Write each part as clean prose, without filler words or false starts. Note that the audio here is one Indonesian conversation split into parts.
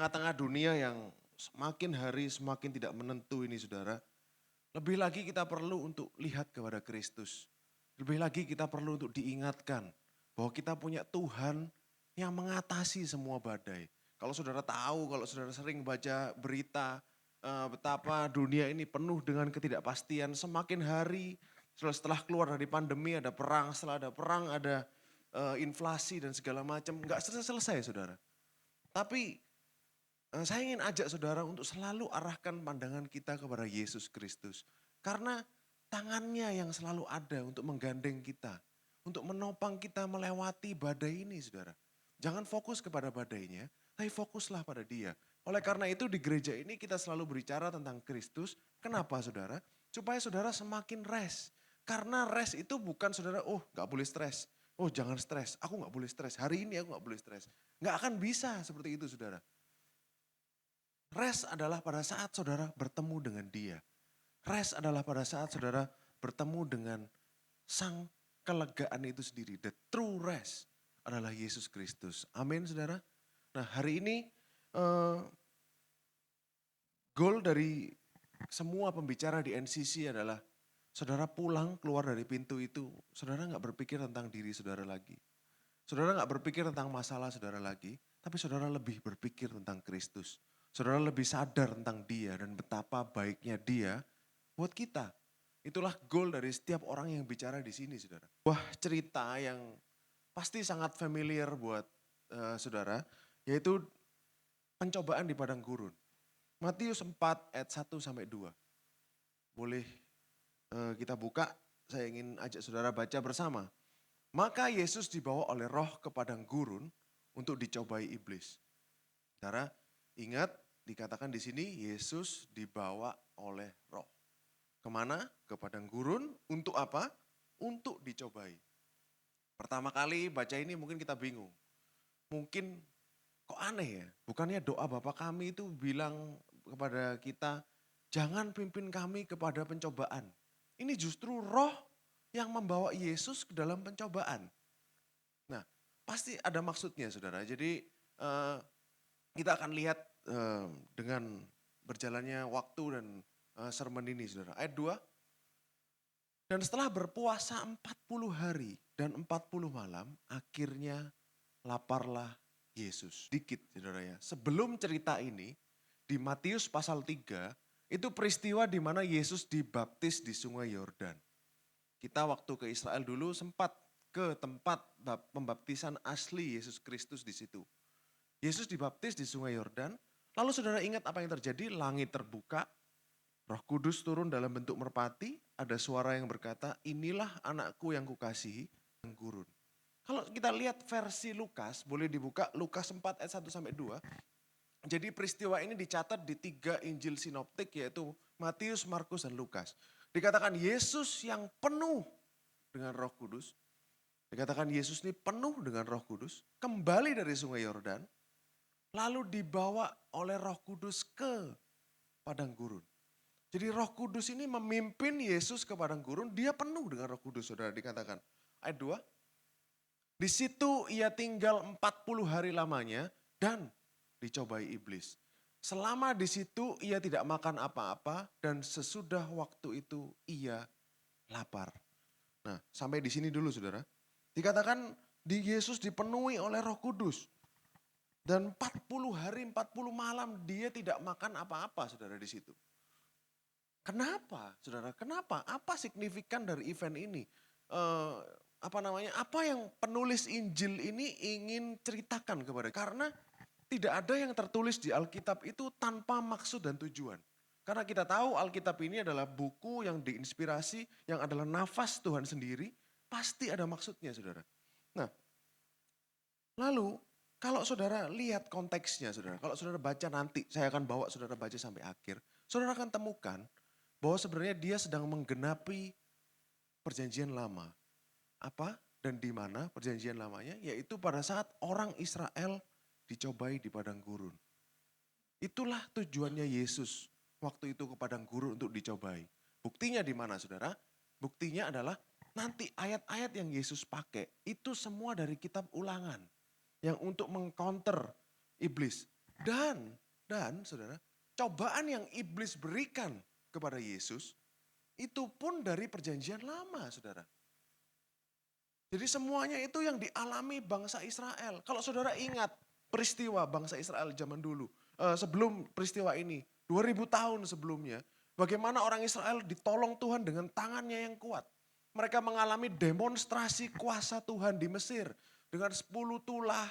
tengah-tengah dunia yang semakin hari semakin tidak menentu ini saudara, lebih lagi kita perlu untuk lihat kepada Kristus. Lebih lagi kita perlu untuk diingatkan bahwa kita punya Tuhan yang mengatasi semua badai. Kalau saudara tahu, kalau saudara sering baca berita betapa dunia ini penuh dengan ketidakpastian, semakin hari setelah keluar dari pandemi ada perang, setelah ada perang ada inflasi dan segala macam, nggak selesai-selesai saudara. Tapi saya ingin ajak saudara untuk selalu arahkan pandangan kita kepada Yesus Kristus. Karena tangannya yang selalu ada untuk menggandeng kita. Untuk menopang kita melewati badai ini saudara. Jangan fokus kepada badainya, tapi fokuslah pada dia. Oleh karena itu di gereja ini kita selalu berbicara tentang Kristus. Kenapa saudara? Supaya saudara semakin rest. Karena rest itu bukan saudara, oh gak boleh stres. Oh jangan stres, aku gak boleh stres. Hari ini aku gak boleh stres. Gak akan bisa seperti itu saudara. Rest adalah pada saat saudara bertemu dengan dia. Rest adalah pada saat saudara bertemu dengan sang kelegaan itu sendiri. The true rest adalah Yesus Kristus. Amin saudara. Nah hari ini goal dari semua pembicara di NCC adalah saudara pulang keluar dari pintu itu. Saudara gak berpikir tentang diri saudara lagi. Saudara gak berpikir tentang masalah saudara lagi. Tapi saudara lebih berpikir tentang Kristus. Saudara lebih sadar tentang dia dan betapa baiknya dia buat kita. Itulah goal dari setiap orang yang bicara di sini saudara. Wah cerita yang pasti sangat familiar buat saudara, yaitu pencobaan di padang gurun. Matius 4 ayat 1 sampai 2. Boleh kita buka, saya ingin ajak saudara baca bersama. Maka Yesus dibawa oleh roh ke padang gurun untuk dicobai iblis. Saudara, ingat dikatakan di sini Yesus dibawa oleh roh. Kemana? Ke padang gurun. Untuk apa? Untuk dicobai. Pertama kali baca ini mungkin kita bingung. Mungkin kok aneh ya? Bukannya doa Bapa kami itu bilang kepada kita, jangan pimpin kami kepada pencobaan. Ini justru roh yang membawa Yesus ke dalam pencobaan. Nah, pasti ada maksudnya saudara. Jadi kita akan lihat dengan berjalannya waktu dan sermon ini saudara. Ayat 2. Dan setelah berpuasa 40 hari dan 40 malam, akhirnya laparlah Yesus. Dikit saudara ya. Sebelum cerita ini, di Matius pasal 3, itu peristiwa di mana Yesus dibaptis di sungai Yordan. Kita waktu ke Israel dulu sempat ke tempat pembaptisan asli Yesus Kristus di situ. Yesus dibaptis di sungai Yordan, lalu saudara ingat apa yang terjadi? Langit terbuka, Roh Kudus turun dalam bentuk merpati, ada suara yang berkata, inilah anakku yang kukasihi, yang gurun. Kalau kita lihat versi Lukas, boleh dibuka Lukas 4 ayat 1 sampai 2. Jadi peristiwa ini dicatat di 3 Injil sinoptik yaitu Matius, Markus, dan Lukas. Dikatakan Yesus yang penuh dengan Roh Kudus. Dikatakan Yesus ini penuh dengan Roh Kudus, kembali dari sungai Yordan, lalu dibawa oleh Roh Kudus ke padang gurun. Jadi Roh Kudus ini memimpin Yesus ke padang gurun, dia penuh dengan Roh Kudus, saudara dikatakan. Ayat 2, di situ ia tinggal 40 hari lamanya dan dicobai iblis. Selama di situ ia tidak makan apa-apa dan sesudah waktu itu ia lapar. Nah sampai di sini dulu saudara. Dikatakan di Yesus dipenuhi oleh Roh Kudus. Dan 40 hari 40 malam dia tidak makan apa-apa saudara di situ. Kenapa saudara? Kenapa? Apa signifikan dari event ini? Apa yang penulis Injil ini ingin ceritakan kepada? Karena tidak ada yang tertulis di Alkitab itu tanpa maksud dan tujuan. Karena kita tahu Alkitab ini adalah buku yang diinspirasi, yang adalah nafas Tuhan sendiri, pasti ada maksudnya saudara. Nah, lalu kalau saudara lihat konteksnya saudara, kalau saudara baca nanti, saya akan bawa saudara baca sampai akhir, saudara akan temukan bahwa sebenarnya dia sedang menggenapi perjanjian lama. Apa dan di mana perjanjian lamanya? Yaitu pada saat orang Israel dicobai di padang gurun. Itulah tujuannya Yesus waktu itu ke padang gurun untuk dicobai. Buktinya di mana saudara? Buktinya adalah nanti ayat-ayat yang Yesus pakai itu semua dari kitab Ulangan. Yang untuk mengcounter iblis. Dan saudara, cobaan yang iblis berikan kepada Yesus itu pun dari perjanjian lama, saudara. Jadi semuanya itu yang dialami bangsa Israel. Kalau saudara ingat peristiwa bangsa Israel zaman dulu, sebelum peristiwa ini, 2000 tahun sebelumnya, bagaimana orang Israel ditolong Tuhan dengan tangannya yang kuat. Mereka mengalami demonstrasi kuasa Tuhan di Mesir dengan 10 tulah,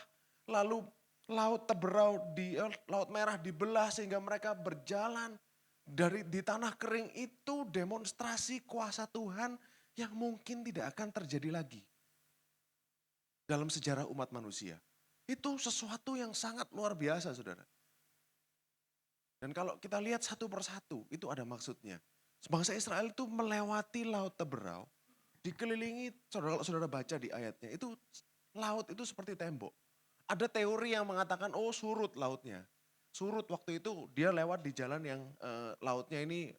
lalu laut Teberau laut merah dibelah sehingga mereka berjalan di tanah kering. Itu demonstrasi kuasa Tuhan yang mungkin tidak akan terjadi lagi dalam sejarah umat manusia. Itu sesuatu yang sangat luar biasa, saudara. Dan kalau kita lihat satu persatu, itu ada maksudnya. Bangsa Israel itu melewati laut Teberau, dikelilingi, kalau saudara baca di ayatnya, itu laut itu seperti tembok. Ada teori yang mengatakan, oh surut lautnya. Surut waktu itu dia lewat di jalan yang lautnya ini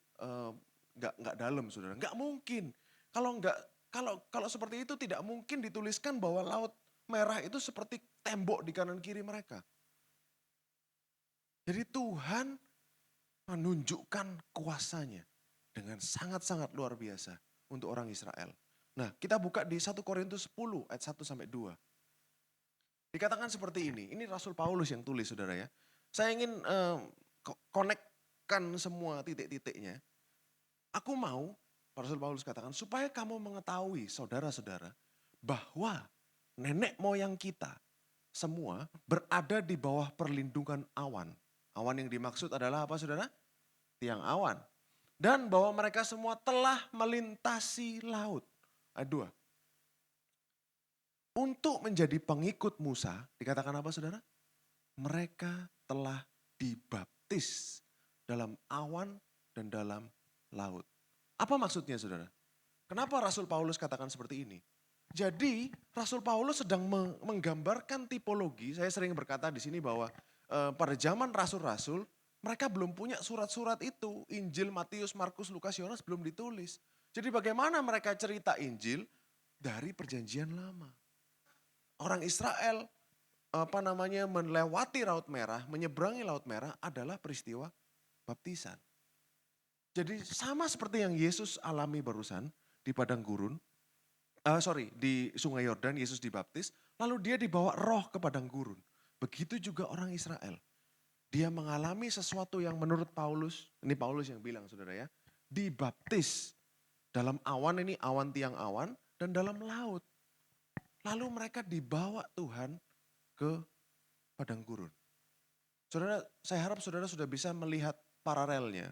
nggak dalam, saudara. Nggak mungkin. Kalau seperti itu tidak mungkin dituliskan bahwa laut merah itu seperti tembok di kanan kiri mereka. Jadi Tuhan menunjukkan kuasanya dengan sangat-sangat luar biasa untuk orang Israel. Nah, kita buka di 1 Korintus 10 ayat 1 sampai 2. Dikatakan seperti ini Rasul Paulus yang tulis, saudara ya. Saya ingin konekkan semua titik-titiknya. Aku mau, Rasul Paulus katakan, supaya kamu mengetahui saudara-saudara bahwa nenek moyang kita semua berada di bawah perlindungan awan. Awan yang dimaksud adalah apa, saudara? Tiang awan. Dan bahwa mereka semua telah melintasi laut. Ayat 2. Untuk menjadi pengikut Musa, dikatakan apa, saudara? Mereka telah dibaptis dalam awan dan dalam laut. Apa maksudnya, saudara? Kenapa Rasul Paulus katakan seperti ini? Jadi Rasul Paulus sedang menggambarkan tipologi. Saya sering berkata di sini bahwa pada zaman rasul-rasul mereka belum punya surat-surat itu. Injil, Matius, Markus, Lukas, Yohanes belum ditulis. Jadi bagaimana mereka cerita Injil? Dari perjanjian lama. Orang Israel melewati Laut Merah, menyeberangi Laut Merah adalah peristiwa baptisan. Jadi sama seperti yang Yesus alami barusan di padang gurun, di Sungai Yordan Yesus dibaptis, lalu dia dibawa roh ke padang gurun. Begitu juga orang Israel. Dia mengalami sesuatu yang menurut Paulus, ini Paulus yang bilang, saudara ya, dibaptis dalam awan, ini awan tiang awan, dan dalam laut. Lalu mereka dibawa Tuhan ke padang gurun. Saudara, saya harap saudara sudah bisa melihat paralelnya.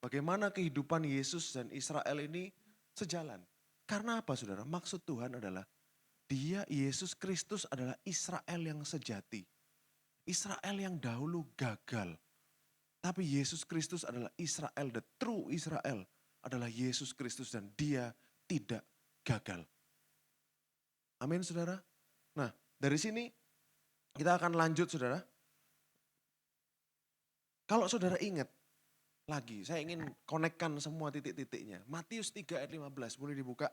Bagaimana kehidupan Yesus dan Israel ini sejalan. Karena apa, saudara? Maksud Tuhan adalah dia, Yesus Kristus adalah Israel yang sejati. Israel yang dahulu gagal. Tapi Yesus Kristus adalah Israel, the true Israel adalah Yesus Kristus dan dia tidak gagal. Amin, saudara. Nah, dari sini kita akan lanjut, saudara. Kalau saudara ingat lagi, saya ingin konekkan semua titik-titiknya. Matius 3 ayat 15, boleh dibuka.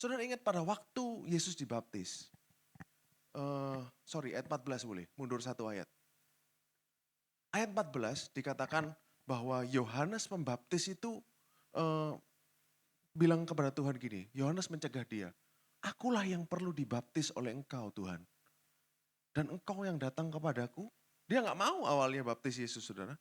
Saudara ingat pada waktu Yesus dibaptis. Ayat 14 boleh, mundur satu ayat. Ayat 14 dikatakan bahwa Yohanes Pembaptis itu bilang kepada Tuhan gini, Yohanes mencegah dia, akulah yang perlu dibaptis oleh engkau, Tuhan. Dan engkau yang datang kepadaku. Dia gak mau awalnya baptis Yesus, saudara.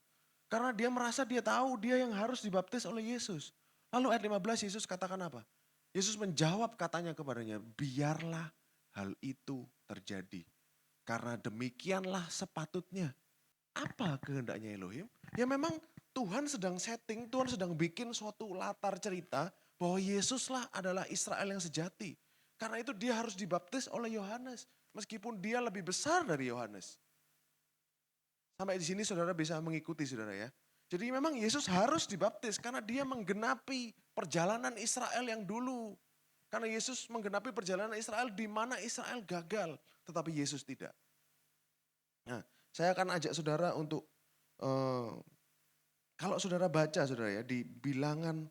Karena dia merasa dia tahu dia yang harus dibaptis oleh Yesus. Lalu ayat 15 Yesus katakan apa? Yesus menjawab katanya kepadanya, biarlah hal itu terjadi. Karena demikianlah sepatutnya. Apa kehendaknya Elohim? Ya memang Tuhan sedang setting, Tuhan sedang bikin suatu latar cerita bahwa Yesuslah adalah Israel yang sejati. Karena itu dia harus dibaptis oleh Yohanes. Meskipun dia lebih besar dari Yohanes. Sampai di sini saudara bisa mengikuti, saudara ya. Jadi memang Yesus harus dibaptis karena dia menggenapi perjalanan Israel yang dulu. Karena Yesus menggenapi perjalanan Israel di mana Israel gagal, tetapi Yesus tidak. Nah, saya akan ajak saudara untuk, kalau saudara baca, saudara ya, di bilangan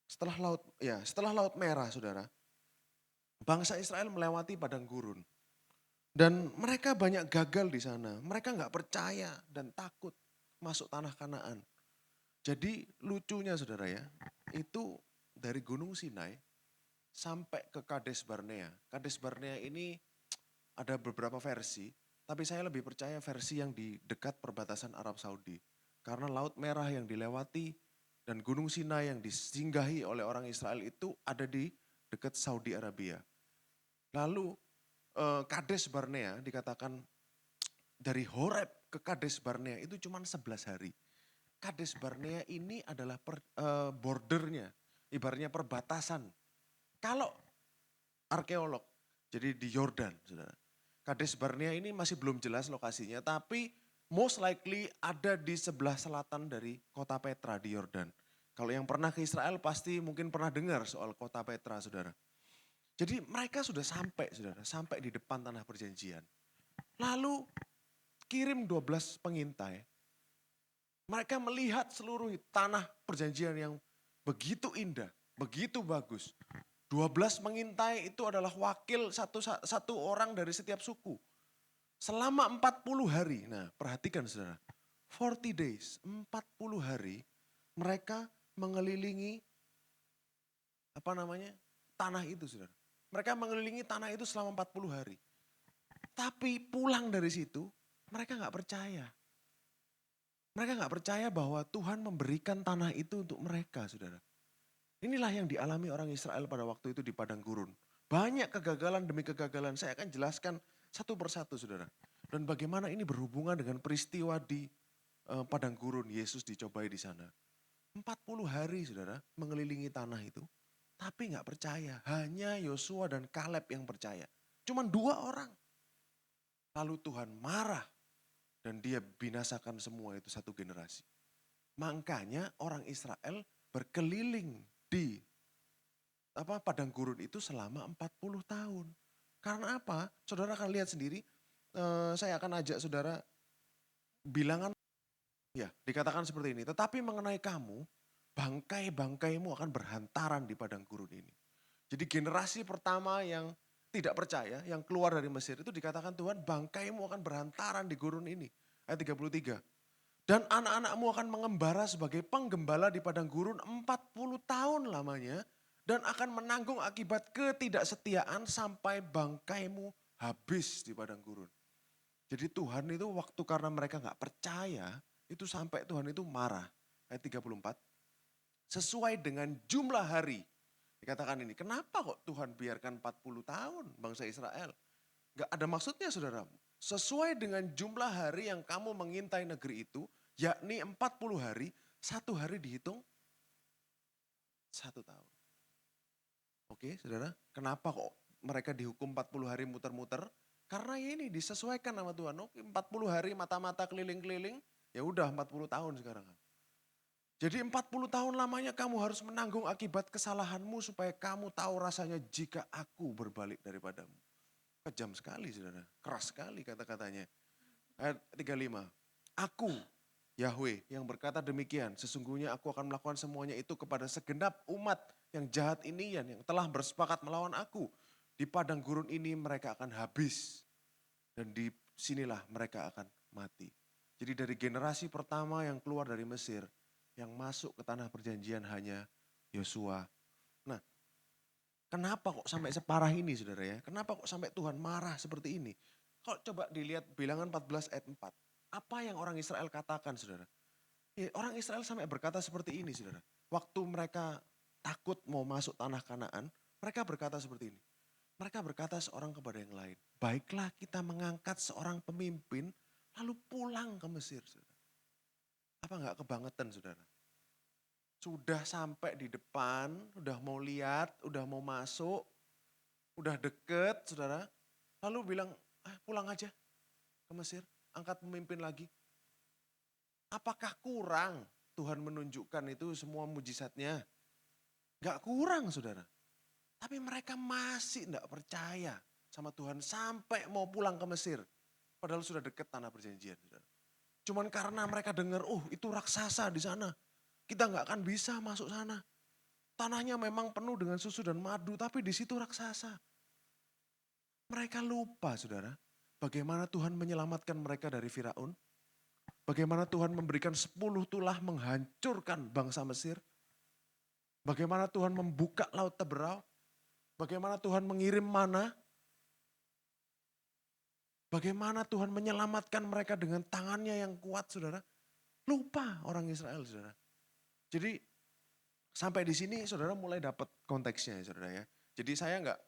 setelah Laut Merah, saudara. Bangsa Israel melewati padang gurun. Dan mereka banyak gagal di sana. Mereka nggak percaya dan takut masuk tanah Kanaan. Jadi lucunya saudara ya, itu dari Gunung Sinai sampai ke Kades Barnea. Kades Barnea ini ada beberapa versi, tapi saya lebih percaya versi yang di dekat perbatasan Arab Saudi. Karena Laut Merah yang dilewati dan Gunung Sinai yang disinggahi oleh orang Israel itu ada di dekat Saudi Arabia. Lalu Kades Barnea dikatakan dari Horeb ke Kades Barnea itu cuma 11 hari. Kades Barnea ini adalah bordernya, ibaratnya perbatasan. Kalau arkeolog, jadi di Yordan, saudara. Kades Barnea ini masih belum jelas lokasinya, tapi most likely ada di sebelah selatan dari kota Petra di Yordan. Kalau yang pernah ke Israel pasti mungkin pernah dengar soal kota Petra, saudara. Jadi mereka sudah sampai, saudara, sampai di depan tanah perjanjian. Lalu kirim 12 pengintai. Mereka melihat seluruh tanah perjanjian yang begitu indah, begitu bagus. 12 mengintai itu adalah wakil satu orang dari setiap suku. Selama 40 hari, nah perhatikan saudara, 40 days, 40 hari mereka mengelilingi tanah itu saudara. Mereka mengelilingi tanah itu selama 40 hari. Tapi pulang dari situ, mereka gak percaya. Mereka gak percaya bahwa Tuhan memberikan tanah itu untuk mereka saudara. Inilah yang dialami orang Israel pada waktu itu di padang gurun. Banyak kegagalan demi kegagalan. Saya akan jelaskan satu persatu saudara. Dan bagaimana ini berhubungan dengan peristiwa di padang gurun. Yesus dicobai di sana. 40 hari saudara mengelilingi tanah itu. Tapi gak percaya. Hanya Yosua dan Kaleb yang percaya. Cuman 2 orang. Lalu Tuhan marah. Dan dia binasakan semua itu satu generasi. Makanya orang Israel berkeliling di padang gurun itu selama 40 tahun. Karena apa? Saudara akan lihat sendiri, saya akan ajak saudara bilangan, ya dikatakan seperti ini. Tetapi mengenai kamu, bangkai-bangkaimu akan berhantaran di padang gurun ini. Jadi generasi pertama yang tidak percaya, yang keluar dari Mesir itu dikatakan Tuhan bangkaimu akan berhantaran di gurun ini. Ayat 33. Dan anak-anakmu akan mengembara sebagai penggembala di padang gurun 40 tahun lamanya. Dan akan menanggung akibat ketidaksetiaan sampai bangkaimu habis di padang gurun. Jadi Tuhan itu waktu karena mereka gak percaya, itu sampai Tuhan itu marah. Ayat 34, sesuai dengan jumlah hari. Dikatakan ini, kenapa kok Tuhan biarkan 40 tahun bangsa Israel? Gak ada maksudnya saudara. Sesuai dengan jumlah hari yang kamu mengintai negeri itu, yakni 40 hari, 1 hari dihitung 1 tahun. Oke saudara, kenapa kok mereka dihukum 40 hari muter-muter? Karena ini disesuaikan sama Tuhan. Oke 40 hari mata-mata keliling-keliling, ya udah 40 tahun sekarang. Jadi 40 tahun lamanya kamu harus menanggung akibat kesalahanmu supaya kamu tahu rasanya jika aku berbalik daripadamu. Kejam sekali saudara, keras sekali kata-katanya. Ayat 35, aku Yahweh yang berkata demikian, sesungguhnya aku akan melakukan semuanya itu kepada segenap umat yang jahat ini yang telah bersepakat melawan aku. Di padang gurun ini mereka akan habis dan di sinilah mereka akan mati. Jadi dari generasi pertama yang keluar dari Mesir, yang masuk ke tanah perjanjian hanya Yosua. Nah, kenapa kok sampai separah ini saudara ya? Kenapa kok sampai Tuhan marah seperti ini? Kalau coba dilihat bilangan 14 ayat 4. Apa yang orang Israel katakan saudara? Ya, orang Israel sampai berkata seperti ini saudara. Waktu mereka takut mau masuk tanah Kanaan, mereka berkata seperti ini. Mereka berkata seorang kepada yang lain. Baiklah kita mengangkat seorang pemimpin lalu pulang ke Mesir. Saudara. Apa enggak kebangetan saudara? Sudah sampai di depan, udah mau lihat, udah mau masuk, udah deket saudara. Lalu bilang, pulang aja ke Mesir, angkat pemimpin lagi. Apakah kurang Tuhan menunjukkan itu semua mujizatnya? Gak kurang saudara. Tapi mereka masih gak percaya sama Tuhan sampai mau pulang ke Mesir. Padahal sudah dekat tanah perjanjian. Saudara. Cuman karena mereka dengar, itu raksasa di sana. Kita gak akan bisa masuk sana. Tanahnya memang penuh dengan susu dan madu, tapi di situ raksasa. Mereka lupa saudara, bagaimana Tuhan menyelamatkan mereka dari Firaun, bagaimana Tuhan memberikan 10 tulah menghancurkan bangsa Mesir, bagaimana Tuhan membuka laut Teberau, bagaimana Tuhan mengirim mana, bagaimana Tuhan menyelamatkan mereka dengan tangannya yang kuat, saudara. Lupa orang Israel, saudara. Jadi sampai di sini saudara mulai dapat konteksnya ya saudara ya. Jadi saya nggak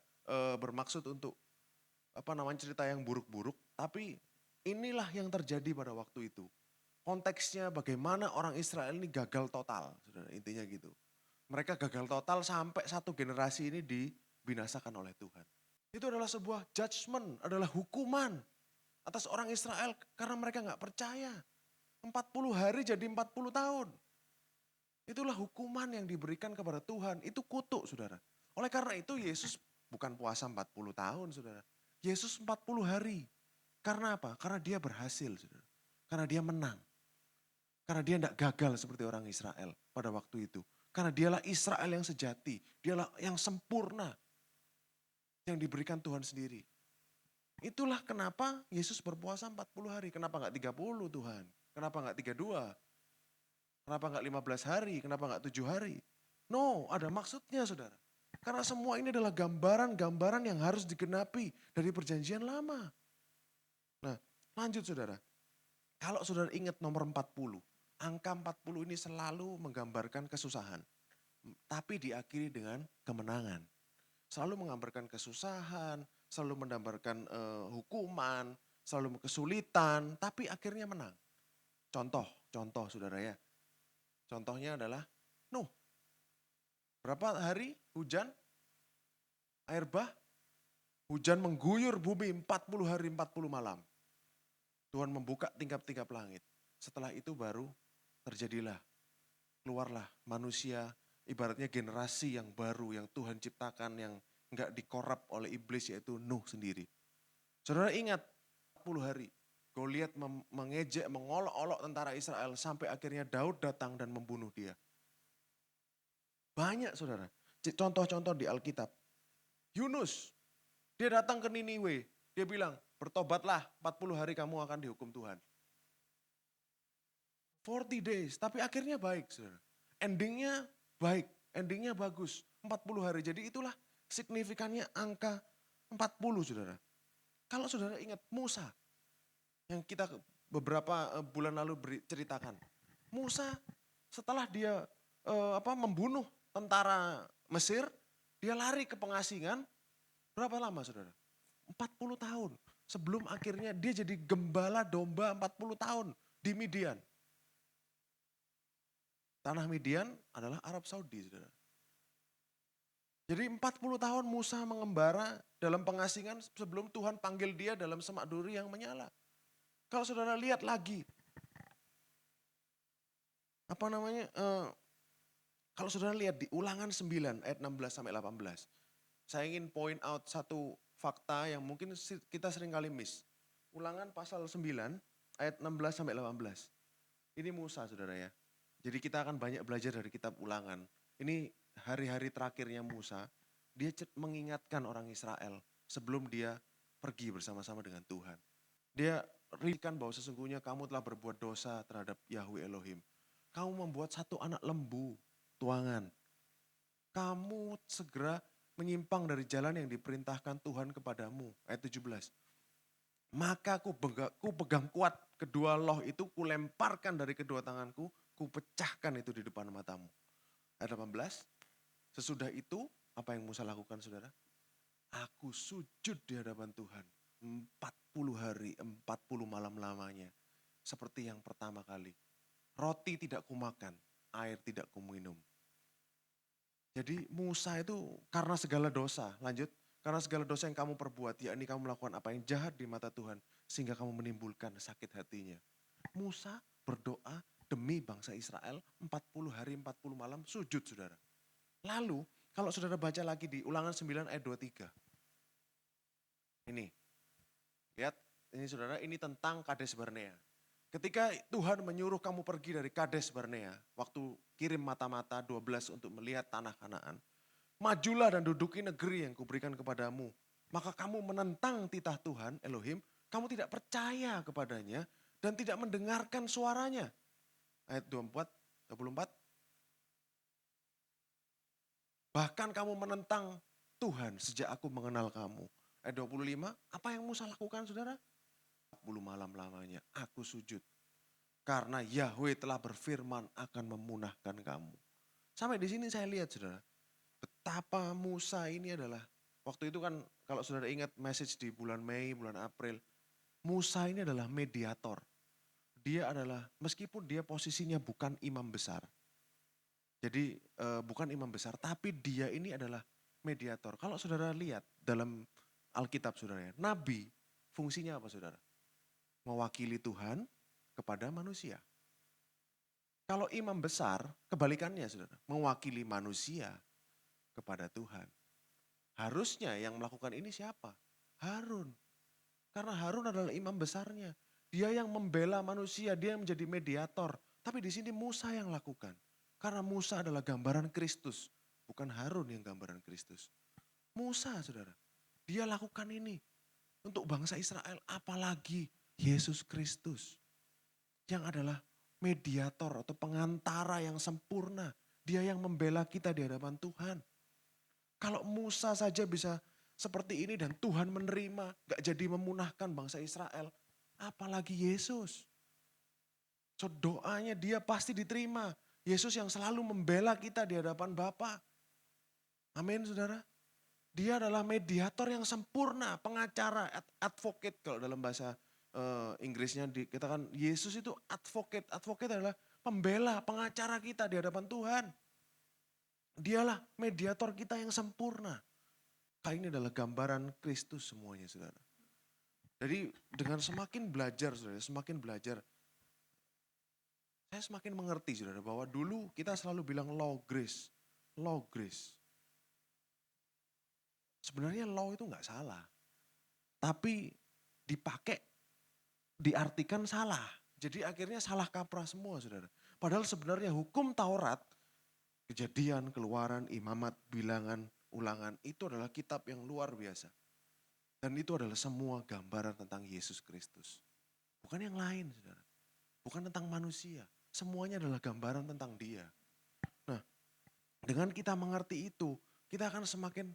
bermaksud untuk cerita yang buruk-buruk, tapi inilah yang terjadi pada waktu itu. Konteksnya bagaimana orang Israel ini gagal total, saudara, intinya gitu. Mereka gagal total sampai satu generasi ini dibinasakan oleh Tuhan. Itu adalah sebuah judgment, adalah hukuman atas orang Israel karena mereka nggak percaya. 40 hari jadi 40 tahun. Itulah hukuman yang diberikan kepada Tuhan, itu kutuk saudara. Oleh karena itu Yesus bukan puasa 40 tahun saudara. Yesus 40 hari. Karena apa? Karena dia berhasil saudara. Karena dia menang. Karena dia tidak gagal seperti orang Israel pada waktu itu. Karena dialah Israel yang sejati. Dialah yang sempurna. Yang diberikan Tuhan sendiri. Itulah kenapa Yesus berpuasa 40 hari. Kenapa enggak 30 Tuhan? Kenapa enggak 32? Kenapa enggak 15 hari? Kenapa enggak 7 hari? No, ada maksudnya saudara. Karena semua ini adalah gambaran-gambaran yang harus digenapi dari perjanjian lama. Nah, lanjut saudara. Kalau saudara ingat nomor 40, angka 40 ini selalu menggambarkan kesusahan. Tapi diakhiri dengan kemenangan. Selalu menggambarkan kesusahan, selalu menggambarkan hukuman, selalu kesulitan, tapi akhirnya menang. Contoh saudara ya. Contohnya adalah Nuh. Berapa hari hujan? Air bah? Hujan mengguyur bumi 40 hari 40 malam. Tuhan membuka tingkap-tingkap langit. Setelah itu baru terjadilah, keluarlah manusia, ibaratnya generasi yang baru yang Tuhan ciptakan yang enggak dikorap oleh iblis yaitu Nuh sendiri. Saudara ingat 40 hari. Goliat mengejek, mengolok-olok tentara Israel sampai akhirnya Daud datang dan membunuh dia. Banyak saudara. Contoh-contoh di Alkitab. Yunus, dia datang ke Niniwe. Dia bilang, bertobatlah 40 hari kamu akan dihukum Tuhan. 40 days, tapi akhirnya baik saudara. Endingnya baik, endingnya bagus. 40 hari, jadi itulah signifikannya angka 40 saudara. Kalau saudara ingat Musa, yang kita beberapa bulan lalu ceritakan. Musa setelah dia membunuh tentara Mesir, dia lari ke pengasingan, berapa lama saudara? 40 tahun. Sebelum akhirnya dia jadi gembala domba 40 tahun di Midian. Tanah Midian adalah Arab Saudi saudara. Jadi 40 tahun Musa mengembara dalam pengasingan sebelum Tuhan panggil dia dalam semak duri yang menyala. Kalau saudara lihat lagi, kalau saudara lihat di Ulangan 9 ayat 16 sampai 18, saya ingin point out satu fakta yang mungkin kita sering kali miss. Ulangan pasal 9 ayat 16 sampai 18. Ini Musa saudara ya. Jadi kita akan banyak belajar dari kitab Ulangan. Ini hari-hari terakhirnya Musa, dia mengingatkan orang Israel sebelum dia pergi bersama-sama dengan Tuhan. Dia rindukan bahwa sesungguhnya kamu telah berbuat dosa terhadap Yahweh Elohim. Kamu membuat satu anak lembu, tuangan. Kamu segera menyimpang dari jalan yang diperintahkan Tuhan kepadamu. Ayat 17. Maka ku pegang kuat kedua loh itu, ku lemparkan dari kedua tanganku, ku pecahkan itu di depan matamu. Ayat 18. Sesudah itu, apa yang Musa lakukan saudara? Aku sujud di hadapan Tuhan. 40 hari, 40 malam lamanya. Seperti yang pertama kali. Roti tidak kumakan, air tidak kuminum. Jadi Musa itu karena segala dosa, lanjut. Karena segala dosa yang kamu perbuat, yakni kamu melakukan apa yang jahat di mata Tuhan. Sehingga kamu menimbulkan sakit hatinya. Musa berdoa demi bangsa Israel 40 hari, 40 malam sujud saudara. Lalu kalau saudara baca lagi di Ulangan 9 ayat 23. Ini. Lihat, ini saudara, ini tentang Kades Barnea. Ketika Tuhan menyuruh kamu pergi dari Kades Barnea, waktu kirim mata-mata 12 untuk melihat tanah Kanaan, majulah dan duduki negeri yang kuberikan kepadamu. Maka kamu menentang titah Tuhan Elohim, Kamu tidak percaya kepadanya dan tidak mendengarkan suaranya. Ayat 24. Bahkan kamu menentang Tuhan sejak aku mengenal kamu. Ayat 25, apa yang Musa lakukan saudara? 40 malam lamanya aku sujud. Karena Yahweh telah berfirman akan memunahkan kamu. Sampai di sini saya lihat saudara, betapa Musa ini adalah, waktu itu kan kalau saudara ingat message di bulan Mei, bulan April, Musa ini adalah mediator. Dia adalah, meskipun dia posisinya bukan imam besar, jadi bukan imam besar, tapi dia ini adalah mediator. Kalau saudara lihat dalam Alkitab saudara, nabi fungsinya apa saudara? Mewakili Tuhan kepada manusia. Kalau imam besar, kebalikannya saudara, mewakili manusia kepada Tuhan. Harusnya yang melakukan ini siapa? Harun. Karena Harun adalah imam besarnya. Dia yang membela manusia, dia yang menjadi mediator. Tapi di sini Musa yang lakukan. Karena Musa adalah gambaran Kristus. Bukan Harun yang gambaran Kristus. Musa saudara, dia lakukan ini untuk bangsa Israel. Apalagi Yesus Kristus. Yang adalah mediator atau pengantara yang sempurna. Dia yang membela kita di hadapan Tuhan. Kalau Musa saja bisa seperti ini dan Tuhan menerima, gak jadi memunahkan bangsa Israel. Apalagi Yesus. So doanya dia pasti diterima. Yesus yang selalu membela kita di hadapan Bapa. Amin saudara. Dia adalah mediator yang sempurna, pengacara, advocate kalau dalam bahasa Inggrisnya kita kan Yesus itu advocate. Advocate adalah pembela, pengacara kita di hadapan Tuhan. Dialah mediator kita yang sempurna. Ini adalah gambaran Kristus semuanya saudara. Jadi dengan semakin belajar saudara, semakin belajar. Saya semakin mengerti saudara bahwa dulu kita selalu bilang law grace. Law grace. Sebenarnya law itu enggak salah. Tapi dipakai, diartikan salah. Jadi akhirnya salah kaprah semua saudara. Padahal sebenarnya hukum Taurat, Kejadian, Keluaran, Imamat, Bilangan, Ulangan itu adalah kitab yang luar biasa. Dan itu adalah semua gambaran tentang Yesus Kristus. Bukan yang lain saudara. Bukan tentang manusia. Semuanya adalah gambaran tentang dia. Nah, dengan kita mengerti itu, kita akan semakin,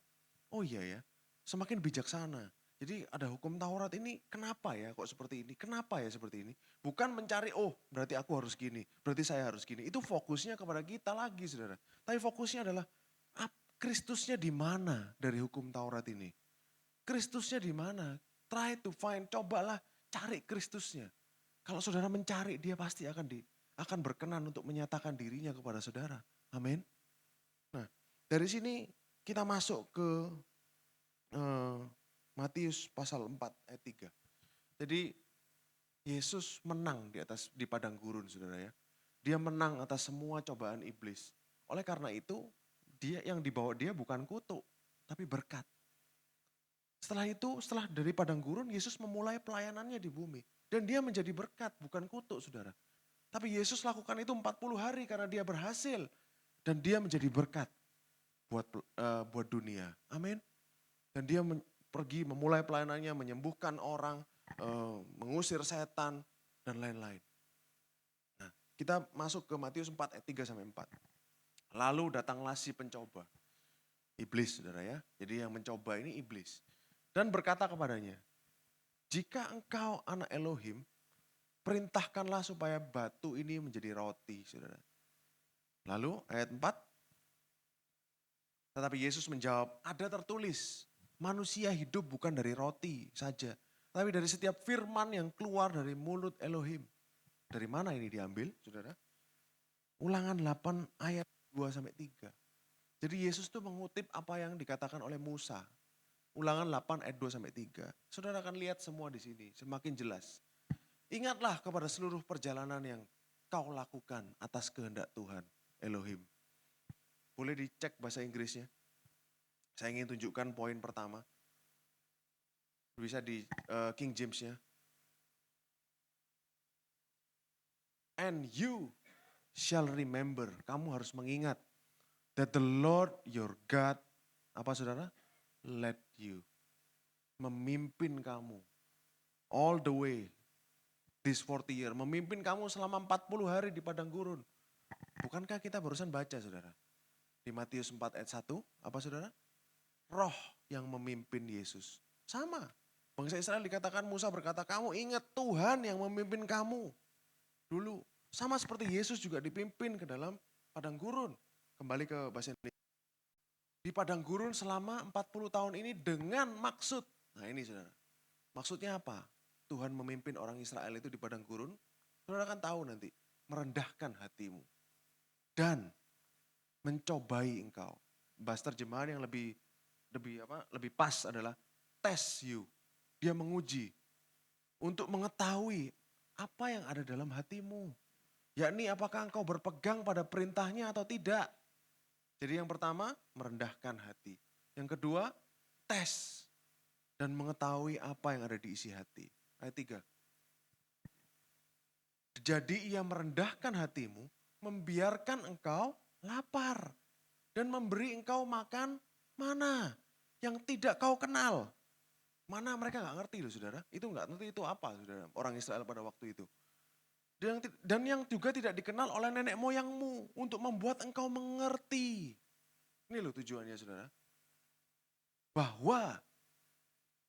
oh iya ya, semakin bijaksana. Jadi ada hukum Taurat ini kenapa ya kok seperti ini, kenapa ya seperti ini. Bukan mencari, oh berarti aku harus gini, berarti saya harus gini. Itu fokusnya kepada kita lagi saudara. Tapi fokusnya adalah Kristusnya di mana dari hukum Taurat ini. Kristusnya di mana? Try to find, cobalah cari Kristusnya. Kalau saudara mencari, dia pasti akan berkenan untuk menyatakan dirinya kepada saudara. Amin. Nah, dari sini kita masuk ke Matius pasal 4 ayat 3. Jadi Yesus menang di padang gurun saudara ya. Dia menang atas semua cobaan iblis. Oleh karena itu, dia yang dibawa dia bukan kutuk, tapi berkat. Setelah itu, setelah dari padang gurun, Yesus memulai pelayanannya di bumi. Dan dia menjadi berkat, bukan kutuk saudara. Tapi Yesus lakukan itu 40 hari karena dia berhasil. Dan dia menjadi berkat buat dunia. Amin. Dan dia pergi memulai pelayanannya, menyembuhkan orang, mengusir setan, dan lain-lain. Nah, kita masuk ke Matius 4 ayat 3-4. Lalu datanglah si pencoba. Iblis saudara ya. Jadi yang mencoba ini iblis. Dan berkata kepadanya, jika engkau anak Elohim, perintahkanlah supaya batu ini menjadi roti saudara. Lalu ayat 4. Tetapi Yesus menjawab, ada tertulis, manusia hidup bukan dari roti saja, tapi dari setiap firman yang keluar dari mulut Elohim. Dari mana ini diambil saudara? Ulangan 8 ayat 2-3. Jadi Yesus itu mengutip apa yang dikatakan oleh Musa. Ulangan 8 ayat 2-3. Saudara akan lihat semua di sini, semakin jelas. Ingatlah kepada seluruh perjalanan yang kau lakukan atas kehendak Tuhan Elohim. Boleh dicek bahasa Inggrisnya. Saya ingin tunjukkan poin pertama. Bisa di King James-nya. And you shall remember. Kamu harus mengingat. That the Lord your God, apa saudara? Led you. Memimpin kamu. all the way this 40 year, memimpin kamu selama 40 hari di padang gurun. Bukankah kita barusan baca saudara? Di Matius 4 ayat 1, apa saudara? Roh yang memimpin Yesus. Sama. Bangsa Israel dikatakan Musa berkata, kamu ingat Tuhan yang memimpin kamu dulu. Sama seperti Yesus juga dipimpin ke dalam padang gurun. Kembali ke bahasa Indonesia. Di padang gurun selama 40 tahun ini dengan maksud. Nah ini saudara. Maksudnya apa? Tuhan memimpin orang Israel itu di padang gurun. Saudara kan tahu nanti. Merendahkan hatimu. Dan mencobai engkau. Bahasa terjemahan yang lebih pas adalah test you. Dia menguji untuk mengetahui apa yang ada dalam hatimu. Yakni apakah engkau berpegang pada perintahnya atau tidak. Jadi yang pertama merendahkan hati. Yang kedua tes dan mengetahui apa yang ada di isi hati. Ayat 3. Jadi ia merendahkan hatimu, membiarkan engkau lapar dan memberi engkau makan mana yang tidak kau kenal. Mana mereka nggak ngerti loh saudara. Itu nggak ngerti itu apa saudara. Orang Israel pada waktu itu. Dan yang juga tidak dikenal oleh nenek moyangmu. Untuk membuat engkau mengerti. Ini loh tujuannya saudara. Bahwa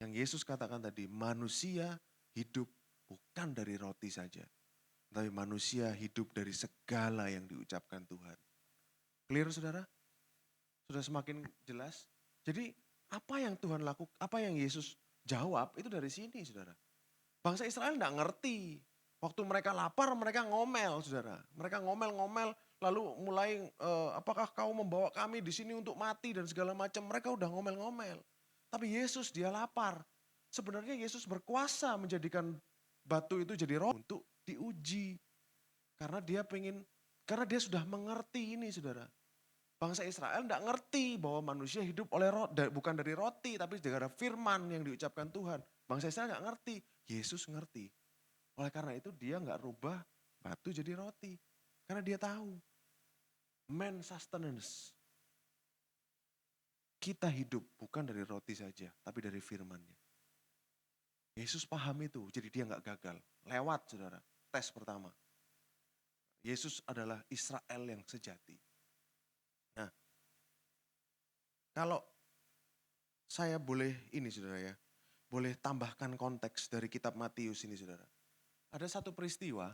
yang Yesus katakan tadi. Manusia hidup bukan dari roti saja. Tapi manusia hidup dari segala yang diucapkan Tuhan. Clear saudara? Sudah semakin jelas? Jadi apa yang Tuhan lakukan, apa yang Yesus jawab itu dari sini saudara. Bangsa Israel enggak ngerti. Waktu mereka lapar mereka ngomel saudara. Mereka ngomel-ngomel lalu mulai apakah kau membawa kami di sini untuk mati dan segala macam. Mereka udah ngomel-ngomel. Tapi Yesus dia lapar. Sebenarnya Yesus berkuasa menjadikan batu itu jadi roh untuk diuji. Karena dia sudah mengerti ini saudara. Bangsa Israel tidak ngerti bahwa manusia hidup oleh bukan dari roti, tapi dari firman yang diucapkan Tuhan. Bangsa Israel nggak ngerti, Yesus ngerti. Oleh karena itu dia nggak rubah batu jadi roti. Karena dia tahu, man sustenance. Kita hidup bukan dari roti saja, tapi dari firman-Nya. Yesus paham itu, jadi dia nggak gagal. Lewat saudara, tes pertama. Yesus adalah Israel yang sejati. Nah, kalau saya boleh ini saudara ya, boleh tambahkan konteks dari kitab Matius ini saudara. Ada satu peristiwa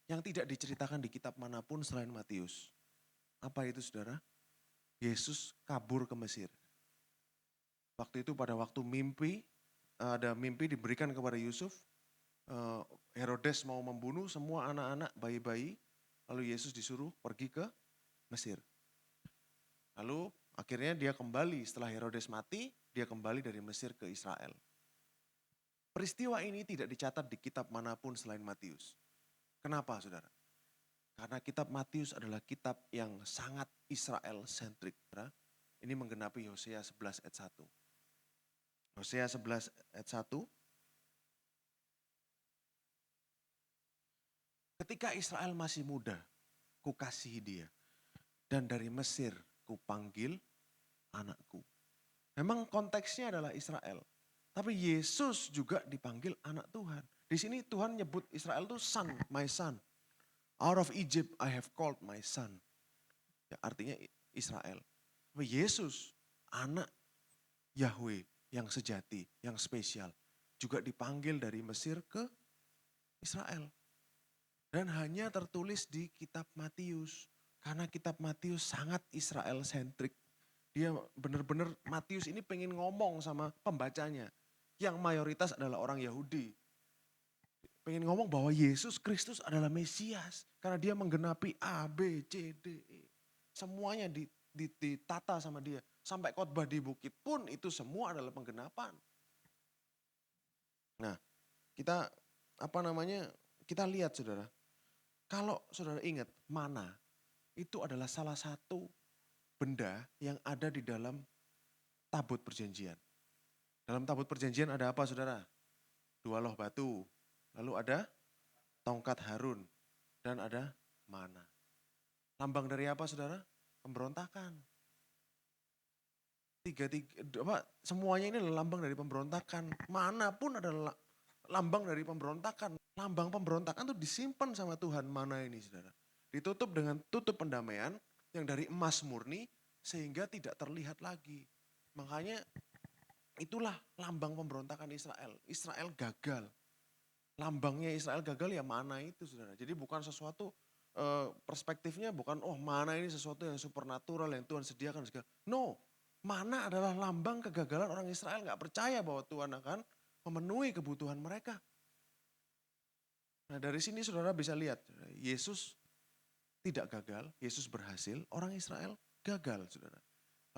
yang tidak diceritakan di kitab manapun selain Matius. Apa itu saudara? Yesus kabur ke Mesir. Waktu itu pada waktu mimpi, ada mimpi diberikan kepada Yusuf. Herodes mau membunuh semua anak-anak, bayi-bayi. Lalu Yesus disuruh pergi ke Mesir. Lalu akhirnya dia kembali setelah Herodes mati, dia kembali dari Mesir ke Israel. Peristiwa ini tidak dicatat di kitab manapun selain Matius. Kenapa saudara? Karena kitab Matius adalah kitab yang sangat Israel-centric. Ini menggenapi Hosea 11 ayat 1. Hosea 11 ayat 1. Ketika Israel masih muda, kukasihi dia. Dan dari Mesir kupanggil anakku. Memang konteksnya adalah Israel. Tapi Yesus juga dipanggil anak Tuhan. Di sini Tuhan nyebut Israel itu son, my son. Out of Egypt I have called my son. Ya, artinya Israel. Tapi Yesus, anak Yahweh yang sejati, yang spesial. Juga dipanggil dari Mesir ke Israel. Dan hanya tertulis di kitab Matius. Karena kitab Matius sangat Israel-centric. Dia benar-benar Matius ini pengen ngomong sama pembacanya. Yang mayoritas adalah orang Yahudi. Pengen ngomong bahwa Yesus Kristus adalah Mesias. Karena dia menggenapi A, B, C, D, E. Semuanya ditata sama dia. Sampai khotbah di bukit pun itu semua adalah penggenapan. Nah, kita lihat saudara. Kalau saudara ingat mana, itu adalah salah satu benda yang ada di dalam tabut perjanjian. Dalam tabut perjanjian ada apa saudara? 2 loh batu, lalu ada tongkat Harun, dan ada mana. Lambang dari apa saudara? Pemberontakan. Semuanya ini adalah lambang dari pemberontakan. Mana pun adalah lambang dari pemberontakan. Lambang pemberontakan itu disimpan sama Tuhan mana ini saudara. Ditutup dengan tutup pendamaian yang dari emas murni sehingga tidak terlihat lagi. Makanya itulah lambang pemberontakan Israel. Israel gagal. Lambangnya Israel gagal ya mana itu saudara. Jadi bukan sesuatu perspektifnya bukan mana ini sesuatu yang supernatural yang Tuhan sediakan segala. No, mana adalah lambang kegagalan orang Israel gak percaya bahwa Tuhan akan memenuhi kebutuhan mereka. Nah dari sini saudara bisa lihat Yesus tidak gagal, Yesus berhasil, orang Israel gagal saudara.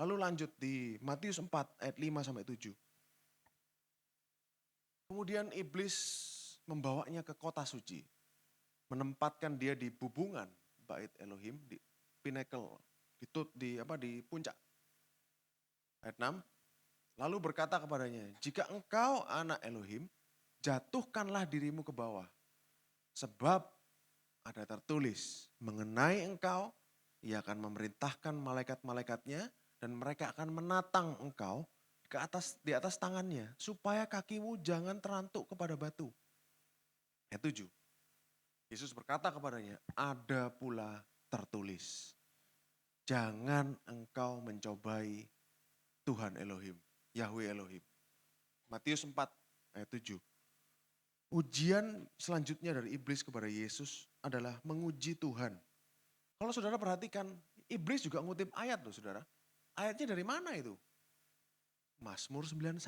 Lalu lanjut di Matius 4 ayat 5 sampai 7. Kemudian iblis membawanya ke kota suci. Menempatkan dia di bubungan bait Elohim, di pinnacle, di puncak. Ayat 6. Lalu berkata kepadanya, jika engkau anak Elohim, jatuhkanlah dirimu ke bawah. Sebab ada tertulis, mengenai engkau, ia akan memerintahkan malaikat-malaikatnya dan mereka akan menatang engkau di atas tangannya, supaya kakimu jangan terantuk kepada batu. Ayat 7. Yesus berkata kepadanya, ada pula tertulis, jangan engkau mencobai Tuhan Elohim, Yahweh Elohim. Matius 4 ayat 7. Ujian selanjutnya dari iblis kepada Yesus adalah menguji Tuhan. Kalau saudara perhatikan, iblis juga ngutip ayat loh saudara. Ayatnya dari mana itu? Mazmur 91.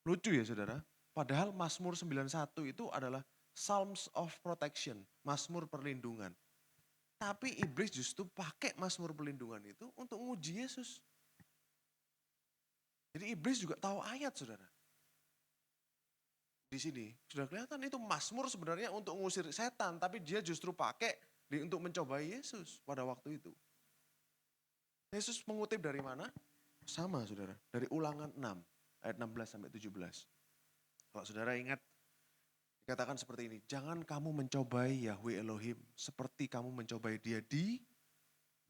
Lucu ya saudara, padahal Mazmur 91 itu adalah Psalms of Protection, Mazmur perlindungan. Tapi iblis justru pakai Mazmur perlindungan itu untuk menguji Yesus. Jadi iblis juga tahu ayat saudara. Di sini sudah kelihatan itu Mazmur sebenarnya untuk mengusir setan, tapi dia justru pakai untuk mencobai Yesus pada waktu itu. Yesus mengutip dari mana? Sama saudara, dari Ulangan 6 ayat 16 sampai 17. Kalau saudara ingat, dikatakan seperti ini, jangan kamu mencobai Yahweh Elohim seperti kamu mencobai dia di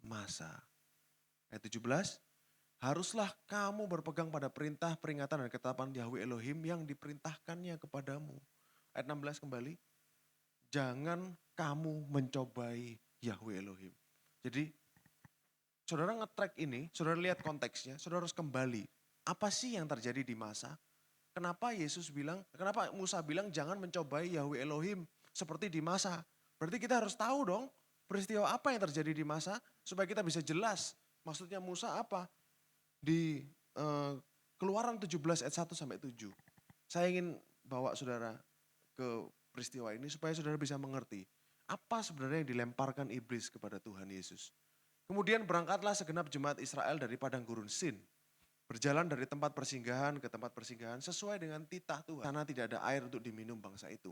masa. Ayat 17, haruslah kamu berpegang pada perintah, peringatan, dan ketetapan Yahweh Elohim yang diperintahkannya kepadamu. Ayat 16 kembali, jangan kamu mencobai Yahweh Elohim. Jadi saudara nge-track ini, saudara lihat konteksnya, saudara harus kembali. Apa sih yang terjadi di masa? Kenapa Musa bilang jangan mencobai Yahweh Elohim seperti di masa. Berarti kita harus tahu dong peristiwa apa yang terjadi di masa supaya kita bisa jelas. Maksudnya Musa apa? Di Keluaran 17 ayat 1 sampai 7. Saya ingin bawa saudara ke peristiwa ini supaya saudara bisa mengerti. Apa sebenarnya yang dilemparkan iblis kepada Tuhan Yesus. Kemudian berangkatlah segenap jemaat Israel dari padang gurun Sin. Berjalan dari tempat persinggahan ke tempat persinggahan sesuai dengan titah Tuhan. Karena tidak ada air untuk diminum bangsa itu.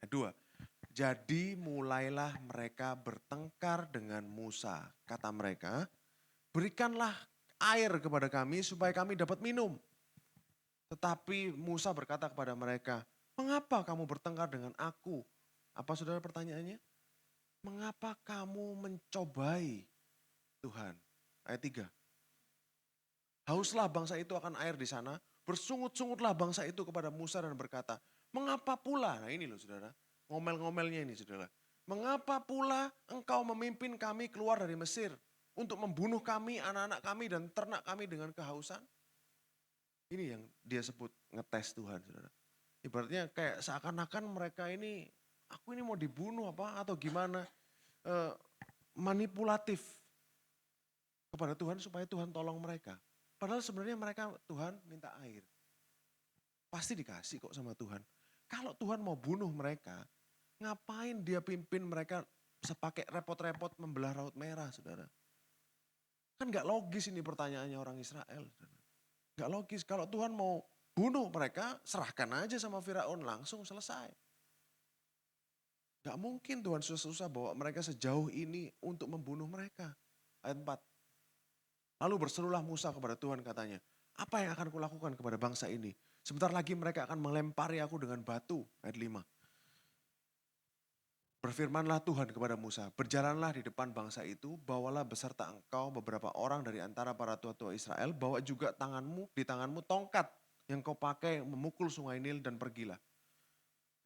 Kedua, jadi mulailah mereka bertengkar dengan Musa. Kata mereka, berikanlah air kepada kami supaya kami dapat minum. Tetapi Musa berkata kepada mereka, mengapa kamu bertengkar dengan aku? Apa saudara pertanyaannya? Mengapa kamu mencobai Tuhan? Ayat 3. Hauslah bangsa itu akan air di sana, bersungut-sungutlah bangsa itu kepada Musa dan berkata, mengapa pula, nah ini loh saudara, ngomel-ngomelnya ini saudara. Mengapa pula engkau memimpin kami keluar dari Mesir untuk membunuh kami, anak-anak kami dan ternak kami dengan kehausan? Ini yang dia sebut ngetes Tuhan saudara. Ibaratnya kayak seakan-akan mereka ini, aku ini mau dibunuh apa atau gimana, manipulatif kepada Tuhan supaya Tuhan tolong mereka. Padahal sebenarnya mereka, Tuhan minta air. Pasti dikasih kok sama Tuhan. Kalau Tuhan mau bunuh mereka, ngapain dia pimpin mereka sepakai repot-repot membelah Laut Merah, saudara. Kan gak logis ini pertanyaannya orang Israel. Saudara. Gak logis, kalau Tuhan mau bunuh mereka, serahkan aja sama Firaun, langsung selesai. Gak mungkin Tuhan susah-susah bawa mereka sejauh ini untuk membunuh mereka. Ayat 4. Lalu berserulah Musa kepada Tuhan katanya, apa yang akan kulakukan kepada bangsa ini? Sebentar lagi mereka akan melempari aku dengan batu. Ayat 5. Berfirmanlah Tuhan kepada Musa, berjalanlah di depan bangsa itu, bawalah beserta engkau beberapa orang dari antara para tua-tua Israel, bawa juga di tanganmu tongkat yang kau pakai memukul sungai Nil dan pergilah.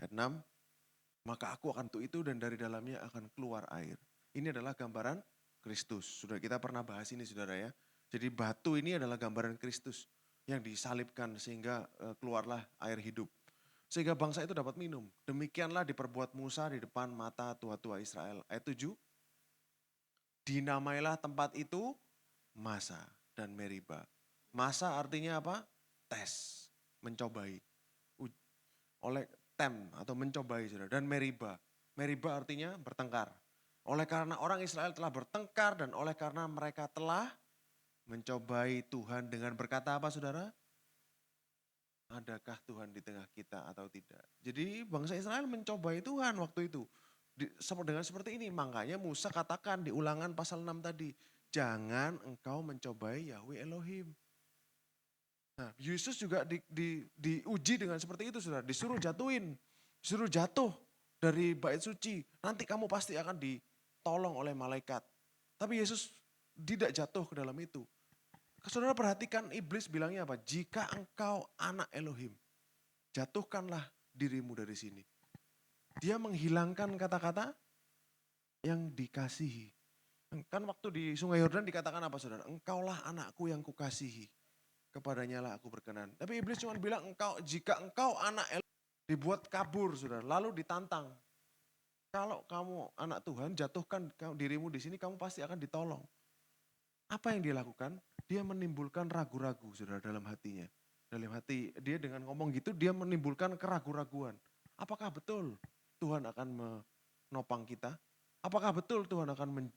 Ayat 6, maka aku akan tuh itu dan dari dalamnya akan keluar air. Ini adalah gambaran Kristus. Sudah kita pernah bahas ini saudara ya. Jadi batu ini adalah gambaran Kristus yang disalibkan sehingga keluarlah air hidup. Sehingga bangsa itu dapat minum. Demikianlah diperbuat Musa di depan mata tua-tua Israel. Ayat 7, dinamailah tempat itu Masa dan Meriba. Masa artinya apa? Tes, mencobai. Oleh atau mencobai saudara. Dan Meriba. Meriba artinya bertengkar. Oleh karena orang Israel telah bertengkar dan oleh karena mereka telah mencobai Tuhan dengan berkata apa saudara? Adakah Tuhan di tengah kita atau tidak? Jadi bangsa Israel mencobai Tuhan waktu itu. Dengan seperti ini, makanya Musa katakan di Ulangan pasal 6 tadi, jangan engkau mencobai Yahweh Elohim. Nah, Yesus juga diuji dengan seperti itu saudara, disuruh jatuh dari bait suci. Nanti kamu pasti akan ditolong oleh malaikat. Tapi Yesus tidak jatuh ke dalam itu. Saudara perhatikan iblis bilangnya apa? Jika engkau anak Elohim, jatuhkanlah dirimu dari sini. Dia menghilangkan kata-kata yang dikasihi. Kan waktu di Sungai Yordan dikatakan apa saudara? Engkaulah anakku yang kukasihi. Kepadanya lah aku berkenan. Tapi iblis cuma bilang jika engkau anak Elohim, dibuat kabur saudara. Lalu ditantang. Kalau kamu anak Tuhan, jatuhkan dirimu di sini, kamu pasti akan ditolong. Apa yang dia lakukan? Dia menimbulkan ragu-ragu saudara dalam hatinya. Dalam hati dia dengan ngomong gitu, dia menimbulkan keraguan-raguan. Apakah betul Tuhan akan menopang kita? Apakah betul Tuhan akan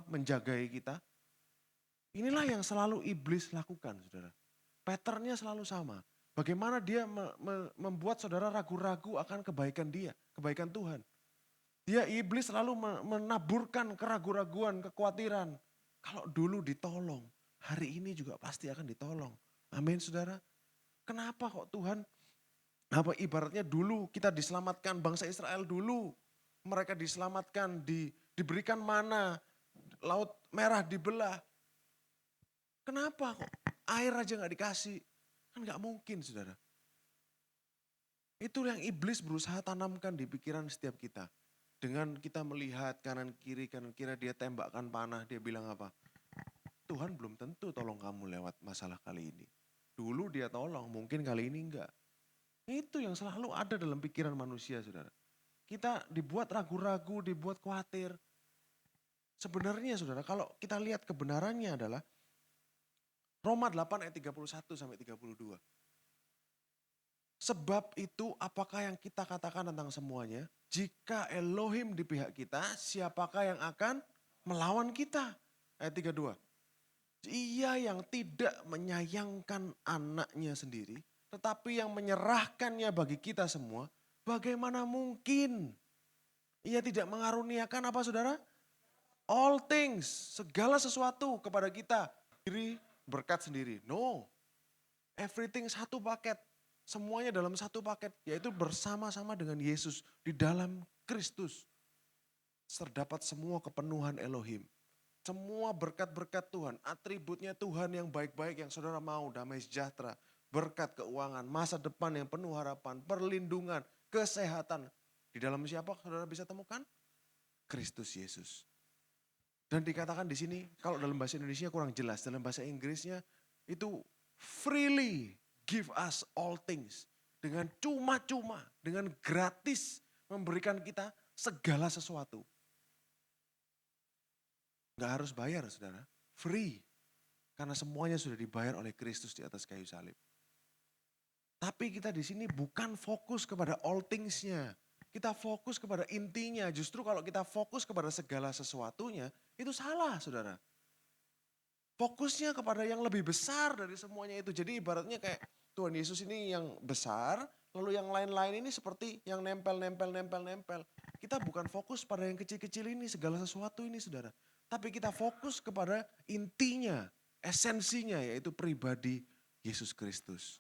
menjagai kita? Inilah yang selalu iblis lakukan saudara. Patternnya selalu sama. Bagaimana dia membuat saudara ragu-ragu akan kebaikan dia, kebaikan Tuhan. Dia iblis selalu menaburkan keraguan-raguan, kekhawatiran. Kalau dulu ditolong, hari ini juga pasti akan ditolong. Amin saudara. Kenapa kok Tuhan, ibaratnya dulu kita diselamatkan, bangsa Israel dulu. Mereka diselamatkan, diberikan mana, laut merah dibelah. Kenapa kok air aja gak dikasih? Kan gak mungkin saudara. Itu yang iblis berusaha tanamkan di pikiran setiap kita. Dengan kita melihat kanan kiri dia tembakkan panah, dia bilang apa? Tuhan belum tentu tolong kamu lewat masalah kali ini. Dulu dia tolong, mungkin kali ini enggak. Itu yang selalu ada dalam pikiran manusia saudara. Kita dibuat ragu-ragu, dibuat khawatir. Sebenarnya saudara, kalau kita lihat kebenarannya adalah Roma 8 ayat 31 sampai 32. Sebab itu apakah yang kita katakan tentang semuanya? Jika Elohim di pihak kita, siapakah yang akan melawan kita? Ayat 32. Ia yang tidak menyayangkan anaknya sendiri, tetapi yang menyerahkannya bagi kita semua, bagaimana mungkin ia tidak mengaruniakan apa saudara? All things, segala sesuatu kepada kita. Diri berkat sendiri. No, everything satu paket. Semuanya dalam satu paket, yaitu bersama-sama dengan Yesus di dalam Kristus. Terdapat semua kepenuhan Elohim. Semua berkat-berkat Tuhan, atributnya Tuhan yang baik-baik yang saudara mau, damai sejahtera, berkat keuangan, masa depan yang penuh harapan, perlindungan, kesehatan. Di dalam siapa saudara bisa temukan? Kristus Yesus. Dan dikatakan di sini, kalau dalam bahasa Indonesia kurang jelas, dalam bahasa Inggrisnya itu freely give us all things. Dengan cuma-cuma, dengan gratis memberikan kita segala sesuatu. Gak harus bayar saudara, free. Karena semuanya sudah dibayar oleh Kristus di atas kayu salib. Tapi kita di sini bukan fokus kepada all things-nya. Kita fokus kepada intinya. Justru kalau kita fokus kepada segala sesuatunya, itu salah saudara. Fokusnya kepada yang lebih besar dari semuanya itu. Jadi ibaratnya kayak Tuhan Yesus ini yang besar, lalu yang lain-lain ini seperti yang nempel. Kita bukan fokus pada yang kecil-kecil ini, segala sesuatu ini saudara. Tapi kita fokus kepada intinya, esensinya yaitu pribadi Yesus Kristus.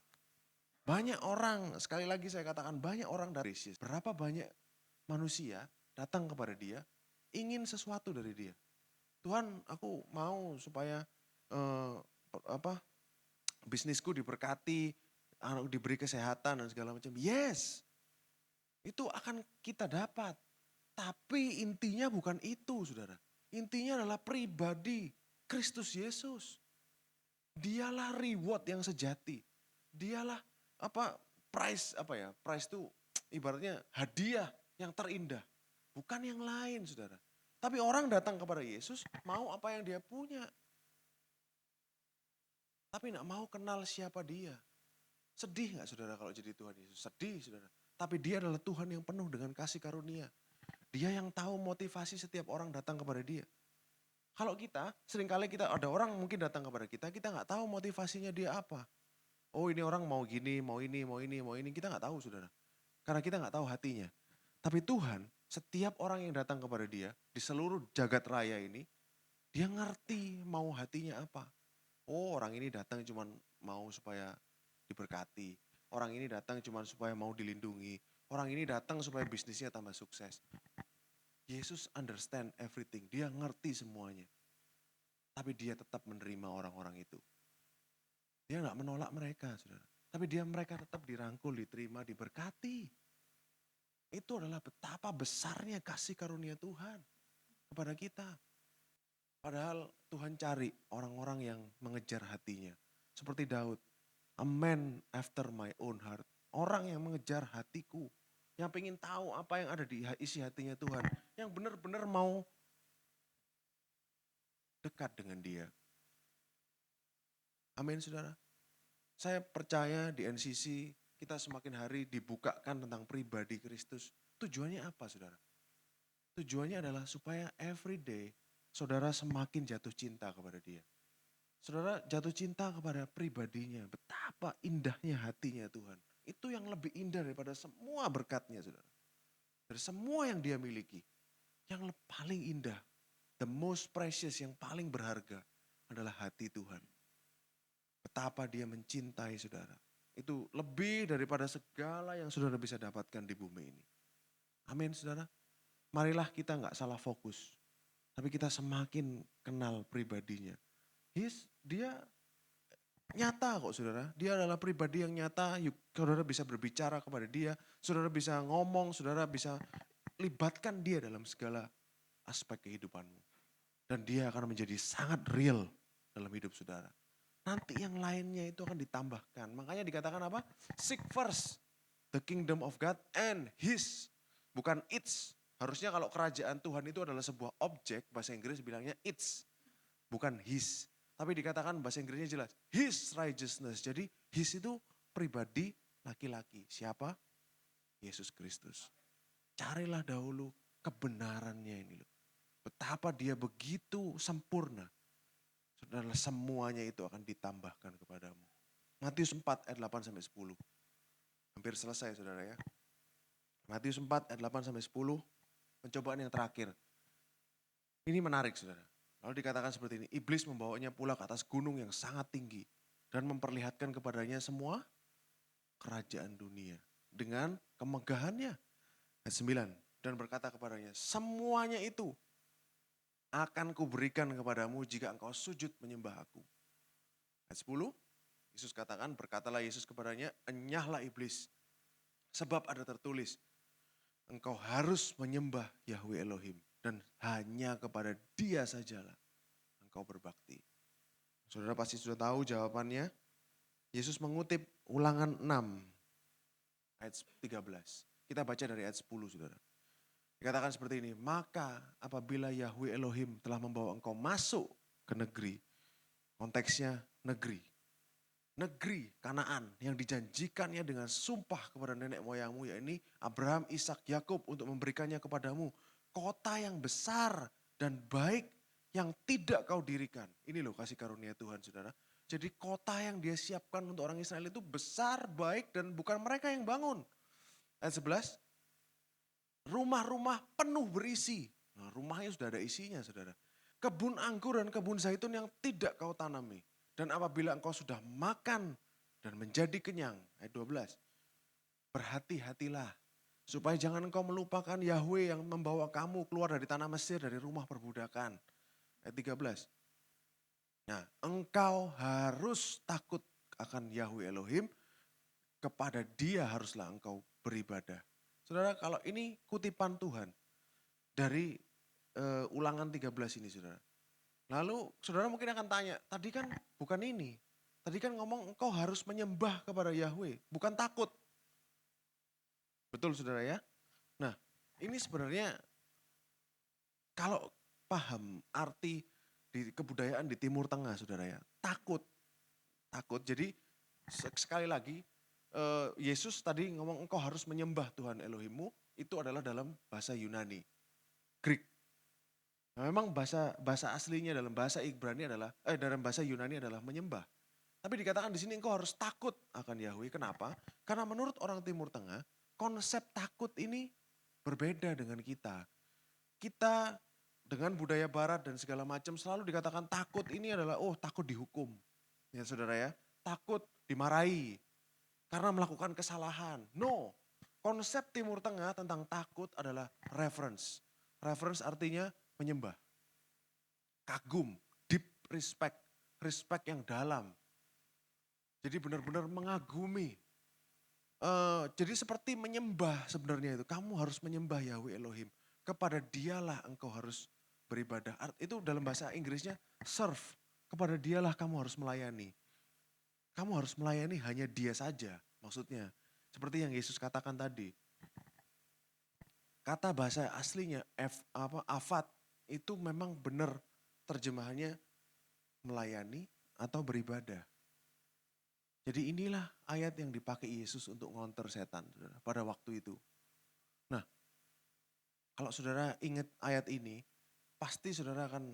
Banyak orang, sekali lagi saya katakan banyak orang dari Yesus. Berapa banyak manusia datang kepada dia, ingin sesuatu dari dia. Tuhan aku mau supaya bisnisku diberkati, diberi kesehatan dan segala macam. Yes, itu akan kita dapat. Tapi intinya bukan itu, saudara. Intinya adalah pribadi Kristus Yesus. Dialah reward yang sejati. Dialah prize itu ibaratnya hadiah yang terindah. Bukan yang lain, saudara. Tapi orang datang kepada Yesus mau apa yang dia punya. Tapi gak mau kenal siapa dia. Sedih gak saudara kalau jadi Tuhan Yesus? Sedih saudara. Tapi dia adalah Tuhan yang penuh dengan kasih karunia. Dia yang tahu motivasi setiap orang datang kepada dia. Kalau kita, seringkali ada orang mungkin datang kepada kita gak tahu motivasinya dia apa. Oh ini orang mau gini, mau ini, mau ini, mau ini. Kita gak tahu saudara. Karena kita gak tahu hatinya. Tapi Tuhan, setiap orang yang datang kepada dia, di seluruh jagat raya ini, dia ngerti mau hatinya apa. Oh orang ini datang cuma mau supaya diberkati. Orang ini datang cuma supaya mau dilindungi. Orang ini datang supaya bisnisnya tambah sukses. Yesus understand everything. Dia ngerti semuanya. Tapi dia tetap menerima orang-orang itu. Dia gak menolak mereka, saudara. Tapi mereka tetap dirangkul, diterima, diberkati. Itu adalah betapa besarnya kasih karunia Tuhan kepada kita. Padahal Tuhan cari orang-orang yang mengejar hatinya. Seperti Daud, a man after my own heart. Orang yang mengejar hatiku. Yang pengen tahu apa yang ada di isi hatinya Tuhan. Yang benar-benar mau dekat dengan dia. Amin saudara. Saya percaya di NCC kita semakin hari dibukakan tentang pribadi Kristus. Tujuannya apa saudara? Tujuannya adalah supaya every day saudara semakin jatuh cinta kepada dia. Saudara jatuh cinta kepada pribadinya. Betapa indahnya hatinya Tuhan. Itu yang lebih indah daripada semua berkatnya saudara. Dari semua yang dia miliki. Yang paling indah. The most precious, yang paling berharga adalah hati Tuhan. Betapa dia mencintai saudara. Itu lebih daripada segala yang saudara bisa dapatkan di bumi ini. Amin saudara. Marilah kita gak salah fokus. Tapi kita semakin kenal pribadinya. Dia nyata kok saudara. Dia adalah pribadi yang nyata. Saudara bisa berbicara kepada dia. Saudara bisa ngomong. Saudara bisa libatkan dia dalam segala aspek kehidupanmu. Dan dia akan menjadi sangat real dalam hidup saudara. Nanti yang lainnya itu akan ditambahkan. Makanya dikatakan apa? Seek first the kingdom of God and His. Bukan its. Harusnya kalau kerajaan Tuhan itu adalah sebuah objek, bahasa Inggris bilangnya its, bukan his. Tapi dikatakan bahasa Inggrisnya jelas, his righteousness. Jadi his itu pribadi laki-laki. Siapa? Yesus Kristus. Carilah dahulu kebenarannya ini loh. Betapa dia begitu sempurna. Saudara, semuanya itu akan ditambahkan kepadamu. Matius 4 ayat 8 sampai 10. Hampir selesai saudara ya. Matius 4 ayat 8 sampai 10. Pencobaan yang terakhir. Ini menarik saudara. Lalu dikatakan seperti ini. Iblis membawanya pula ke atas gunung yang sangat tinggi. Dan memperlihatkan kepadanya semua kerajaan dunia. Dengan kemegahannya. Ayat 9. Dan berkata kepadanya. Semuanya itu akan kuberikan kepadamu jika engkau sujud menyembah aku. Ayat 10. Yesus katakan, berkatalah Yesus kepadanya. Enyahlah iblis. Sebab ada tertulis. Engkau harus menyembah Yahweh Elohim. Dan hanya kepada dia sajalah engkau berbakti. Saudara pasti sudah tahu jawabannya. Yesus mengutip Ulangan 6 ayat 13. Kita baca dari ayat 10 saudara. Dikatakan seperti ini. Maka apabila Yahweh Elohim telah membawa engkau masuk ke negeri. Konteksnya negeri. Negeri Kanaan yang dijanjikannya dengan sumpah kepada nenek moyangmu, yakni Abraham, Ishak, Yakub untuk memberikannya kepadamu. Kota yang besar dan baik yang tidak kau dirikan. Ini loh kasih karunia Tuhan saudara. Jadi kota yang dia siapkan untuk orang Israel itu besar, baik dan bukan mereka yang bangun. Ayat 11. Rumah-rumah penuh berisi. Nah, rumahnya sudah ada isinya saudara. Kebun anggur dan kebun zaitun yang tidak kau tanami. Dan apabila engkau sudah makan dan menjadi kenyang. Ayat 12. Berhati-hatilah. Supaya jangan engkau melupakan Yahweh yang membawa kamu keluar dari tanah Mesir, dari rumah perbudakan. Ayat 13. Nah, engkau harus takut akan Yahweh Elohim. kepada Dia haruslah engkau beribadah. Saudara, kalau ini kutipan Tuhan dari Ulangan 13 ini, saudara. Lalu saudara mungkin akan tanya, tadi kan bukan ini. Tadi kan ngomong engkau harus menyembah kepada Yahweh, bukan takut. Betul saudara ya? Nah, ini sebenarnya kalau paham arti di kebudayaan di Timur Tengah saudara ya, takut. Takut, jadi sekali lagi Yesus tadi ngomong engkau harus menyembah Tuhan Elohimmu, itu adalah dalam bahasa Yunani, Greek. Nah, memang bahasa aslinya dalam bahasa Ibrani adalah dalam bahasa Yunani adalah menyembah. Tapi dikatakan di sini engkau harus takut akan Yahweh. Kenapa? Karena menurut orang Timur Tengah, konsep takut ini berbeda dengan kita. Kita dengan budaya barat dan segala macam selalu dikatakan takut ini adalah takut dihukum. Ya saudara ya, takut dimarahi karena melakukan kesalahan. No, konsep Timur Tengah tentang takut adalah reverence. Reverence artinya menyembah, kagum, deep respect, respect yang dalam. Jadi benar-benar mengagumi. Jadi seperti menyembah sebenarnya itu. Kamu harus menyembah Yahweh Elohim. Kepada Dialah engkau harus beribadah. Itu dalam bahasa Inggrisnya serve. Kepada Dialah kamu harus melayani. Kamu harus melayani hanya Dia saja. Maksudnya seperti yang Yesus katakan tadi. Kata bahasa aslinya afat itu memang benar terjemahannya melayani atau beribadah. Jadi inilah ayat yang dipakai Yesus untuk ngonter setan saudara, pada waktu itu. Nah, kalau saudara ingat ayat ini, pasti saudara akan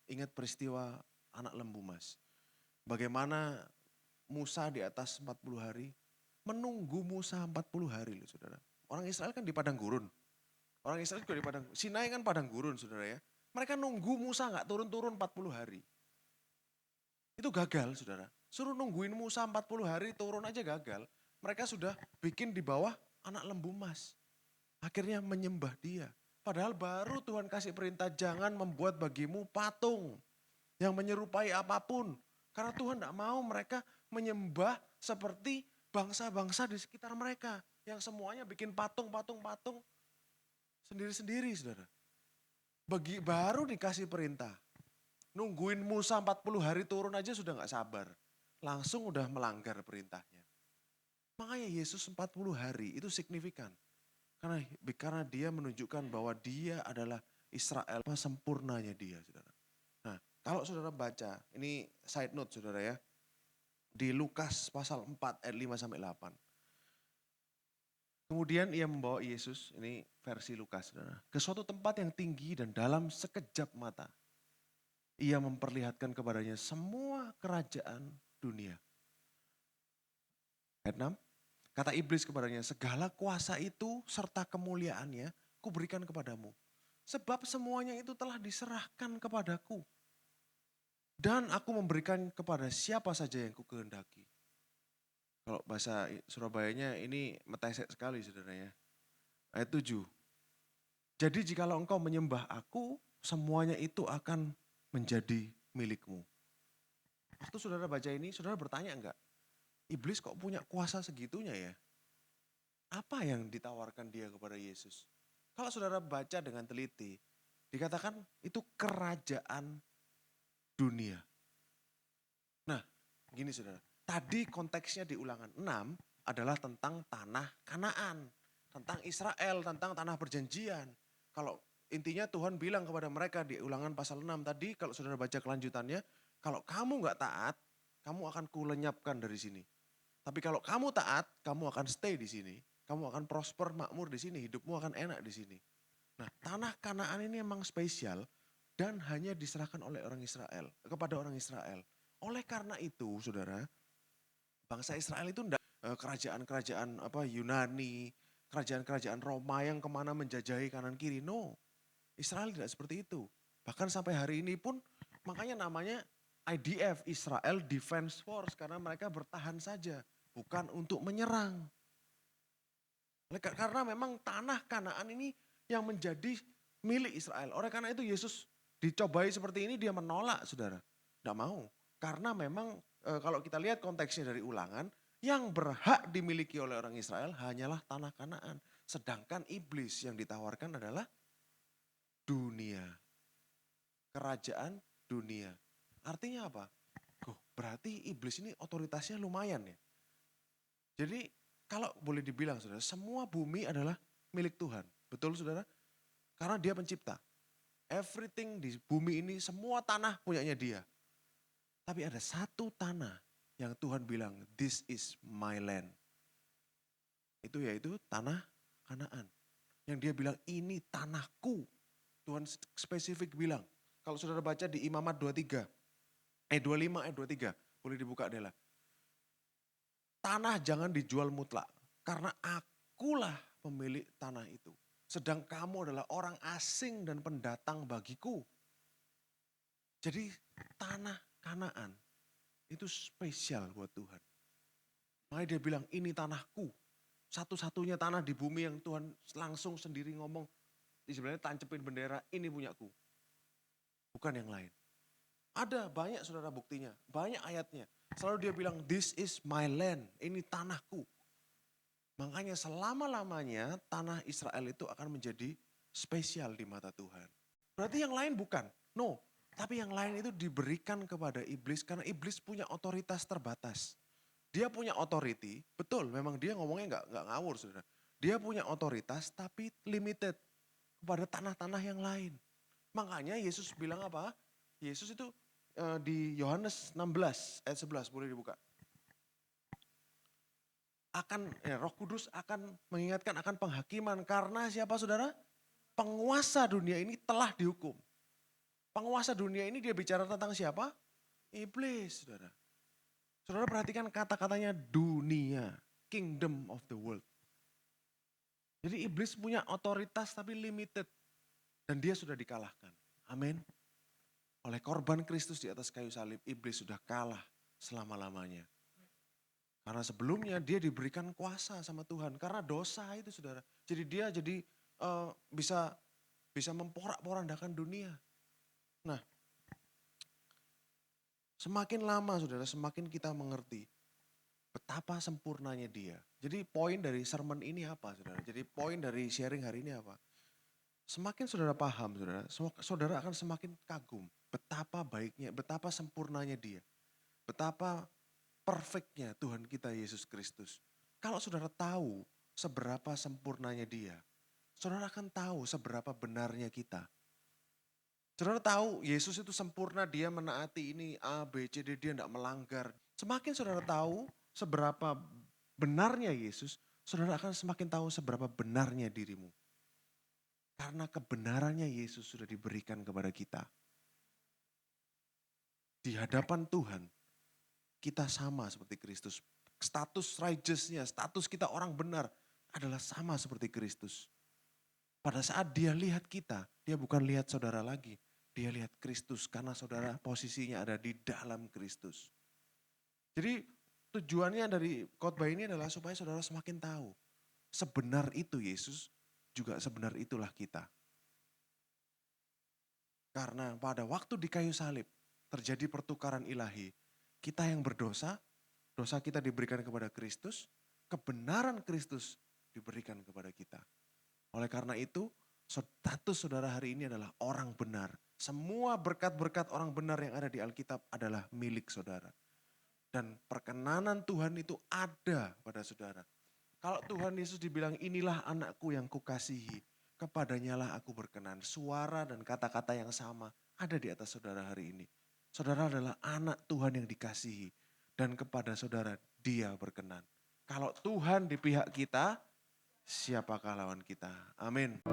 ingat peristiwa anak lembu emas. Bagaimana Musa di atas 40 hari, menunggu Musa 40 hari loh saudara. Orang Israel kan di padang gurun. Orang Israel juga di padang, Sinai kan padang gurun saudara ya. Mereka nunggu Musa gak turun-turun 40 hari. Itu gagal saudara. Suruh nungguin Musa 40 hari turun aja gagal. Mereka sudah bikin di bawah anak lembu emas. Akhirnya menyembah Dia. Padahal baru Tuhan kasih perintah jangan membuat bagimu patung yang menyerupai apapun. Karena Tuhan tidak mau mereka menyembah seperti bangsa-bangsa di sekitar mereka. Yang semuanya bikin patung-patung-patung sendiri-sendiri saudara. Baru dikasih perintah. Nungguin Musa 40 hari turun aja sudah gak sabar. Langsung udah melanggar perintahnya. Makanya Yesus 40 hari itu signifikan. Karena Dia menunjukkan bahwa Dia adalah Israel, sempurnanya Dia saudara. Nah kalau saudara baca, ini side note saudara ya. Di Lukas pasal 4 ayat 5-8. Kemudian ia membawa Yesus, ini versi Lukas saudara, ke suatu tempat yang tinggi dan dalam sekejap mata. Ia memperlihatkan kepadanya semua kerajaan dunia. Ayat 6, kata iblis kepadanya, segala kuasa itu serta kemuliaannya kuberikan kepadamu. Sebab semuanya itu telah diserahkan kepadaku. Dan aku memberikan kepada siapa saja yang kukehendaki. Kalau bahasa Surabayanya ini metesek sekali saudara ya. Ayat 7, jadi jikalau engkau menyembah aku, semuanya itu akan menjadi milikmu. Waktu saudara baca ini, saudara bertanya enggak? Iblis kok punya kuasa segitunya ya? Apa yang ditawarkan dia kepada Yesus? Kalau saudara baca dengan teliti, dikatakan itu kerajaan dunia. Nah, gini saudara, tadi konteksnya di Ulangan 6 adalah tentang tanah Kanaan, tentang Israel, tentang tanah perjanjian. Kalau intinya Tuhan bilang kepada mereka di Ulangan pasal 6 tadi, kalau saudara baca kelanjutannya, kalau kamu gak taat, kamu akan kulenyapkan dari sini. Tapi kalau kamu taat, kamu akan stay di sini. Kamu akan prosper, makmur di sini, hidupmu akan enak di sini. Nah, tanah Kanaan ini memang spesial dan hanya diserahkan oleh orang Israel, kepada orang Israel. Oleh karena itu, saudara, bangsa Israel itu kerajaan-kerajaan Yunani, kerajaan-kerajaan Roma yang kemana menjajahi kanan kiri. No, Israel tidak seperti itu. Bahkan sampai hari ini pun makanya namanya IDF, Israel Defense Force, karena mereka bertahan saja, bukan untuk menyerang. Karena memang tanah Kanaan ini yang menjadi milik Israel. Oleh karena itu Yesus dicobai seperti ini dia menolak saudara. Tidak mau. Karena memang kalau kita lihat konteksnya dari Ulangan, Yang berhak dimiliki oleh orang Israel hanyalah tanah Kanaan. Sedangkan iblis yang ditawarkan adalah dunia. Kerajaan dunia. Artinya apa? Berarti iblis ini otoritasnya lumayan ya. Jadi kalau boleh dibilang saudara, semua bumi adalah milik Tuhan. Betul saudara? Karena dia pencipta. Everything di bumi ini semua tanah punyanya dia. Tapi ada satu tanah yang Tuhan bilang, this is my land. Itu yaitu tanah Kanaan. Yang dia bilang, ini tanahku. Tuhan spesifik bilang. Kalau saudara baca di Imamat 25 ayat 23. Boleh dibuka Dela. Tanah jangan dijual mutlak. Karena akulah pemilik tanah itu. Sedang kamu adalah orang asing dan pendatang bagiku. Jadi tanah Kanaan itu spesial buat Tuhan. Makanya dia bilang ini tanahku. Satu-satunya tanah di bumi yang Tuhan langsung sendiri ngomong. Sebenarnya tancepin bendera ini punyaku. Bukan yang lain. Ada banyak saudara buktinya. Banyak ayatnya. Selalu dia bilang this is my land. Ini tanahku. Makanya selama-lamanya tanah Israel itu akan menjadi spesial di mata Tuhan. Berarti yang lain bukan. No. Tapi yang lain itu diberikan kepada iblis karena iblis punya otoritas terbatas. Dia punya authority, betul memang dia ngomongnya nggak ngawur saudara. Dia punya otoritas tapi limited kepada tanah-tanah yang lain. Makanya Yesus bilang apa? Yesus itu di Yohanes 16 ayat 11 boleh dibuka. Roh Kudus akan mengingatkan akan penghakiman karena siapa saudara? Penguasa dunia ini telah dihukum. Penguasa dunia ini dia bicara tentang siapa? Iblis, saudara. Saudara perhatikan kata-katanya dunia, kingdom of the world. Jadi iblis punya otoritas tapi limited. Dan dia sudah dikalahkan. Amin. Oleh korban Kristus di atas kayu salib, iblis sudah kalah selama-lamanya. Karena sebelumnya dia diberikan kuasa sama Tuhan. Karena dosa itu saudara. Jadi dia bisa memporak-porandakan dunia. Nah, semakin lama saudara, semakin kita mengerti betapa sempurnanya dia. Jadi poin dari sermon ini apa saudara? Jadi poin dari sharing hari ini apa? Semakin saudara paham saudara akan semakin kagum betapa baiknya, betapa sempurnanya dia. Betapa perfectnya Tuhan kita Yesus Kristus. Kalau saudara tahu seberapa sempurnanya dia, saudara akan tahu seberapa benarnya kita. Saudara tahu Yesus itu sempurna, dia menaati ini A, B, C, D, dia tidak melanggar. Semakin saudara tahu seberapa benarnya Yesus, saudara akan semakin tahu seberapa benarnya dirimu. Karena kebenarannya Yesus sudah diberikan kepada kita. Di hadapan Tuhan, kita sama seperti Kristus. Status righteousnya, status kita orang benar adalah sama seperti Kristus. Pada saat dia lihat kita, dia bukan lihat saudara lagi. Dia lihat Kristus karena saudara posisinya ada di dalam Kristus. Jadi tujuannya dari khotbah ini adalah supaya saudara semakin tahu. Sebenar itu Yesus, juga sebenar itulah kita. Karena pada waktu di kayu salib terjadi pertukaran ilahi. Kita yang berdosa, dosa kita diberikan kepada Kristus, kebenaran Kristus diberikan kepada kita. Oleh karena itu, status saudara hari ini adalah orang benar. Semua berkat-berkat orang benar yang ada di Alkitab adalah milik saudara. Dan perkenanan Tuhan itu ada pada saudara. Kalau Tuhan Yesus dibilang inilah anakku yang kukasihi, kepadanyalah aku berkenan. Suara dan kata-kata yang sama ada di atas saudara hari ini. Saudara adalah anak Tuhan yang dikasihi. Dan kepada saudara dia berkenan. Kalau Tuhan di pihak kita, siapakah lawan kita? Amin.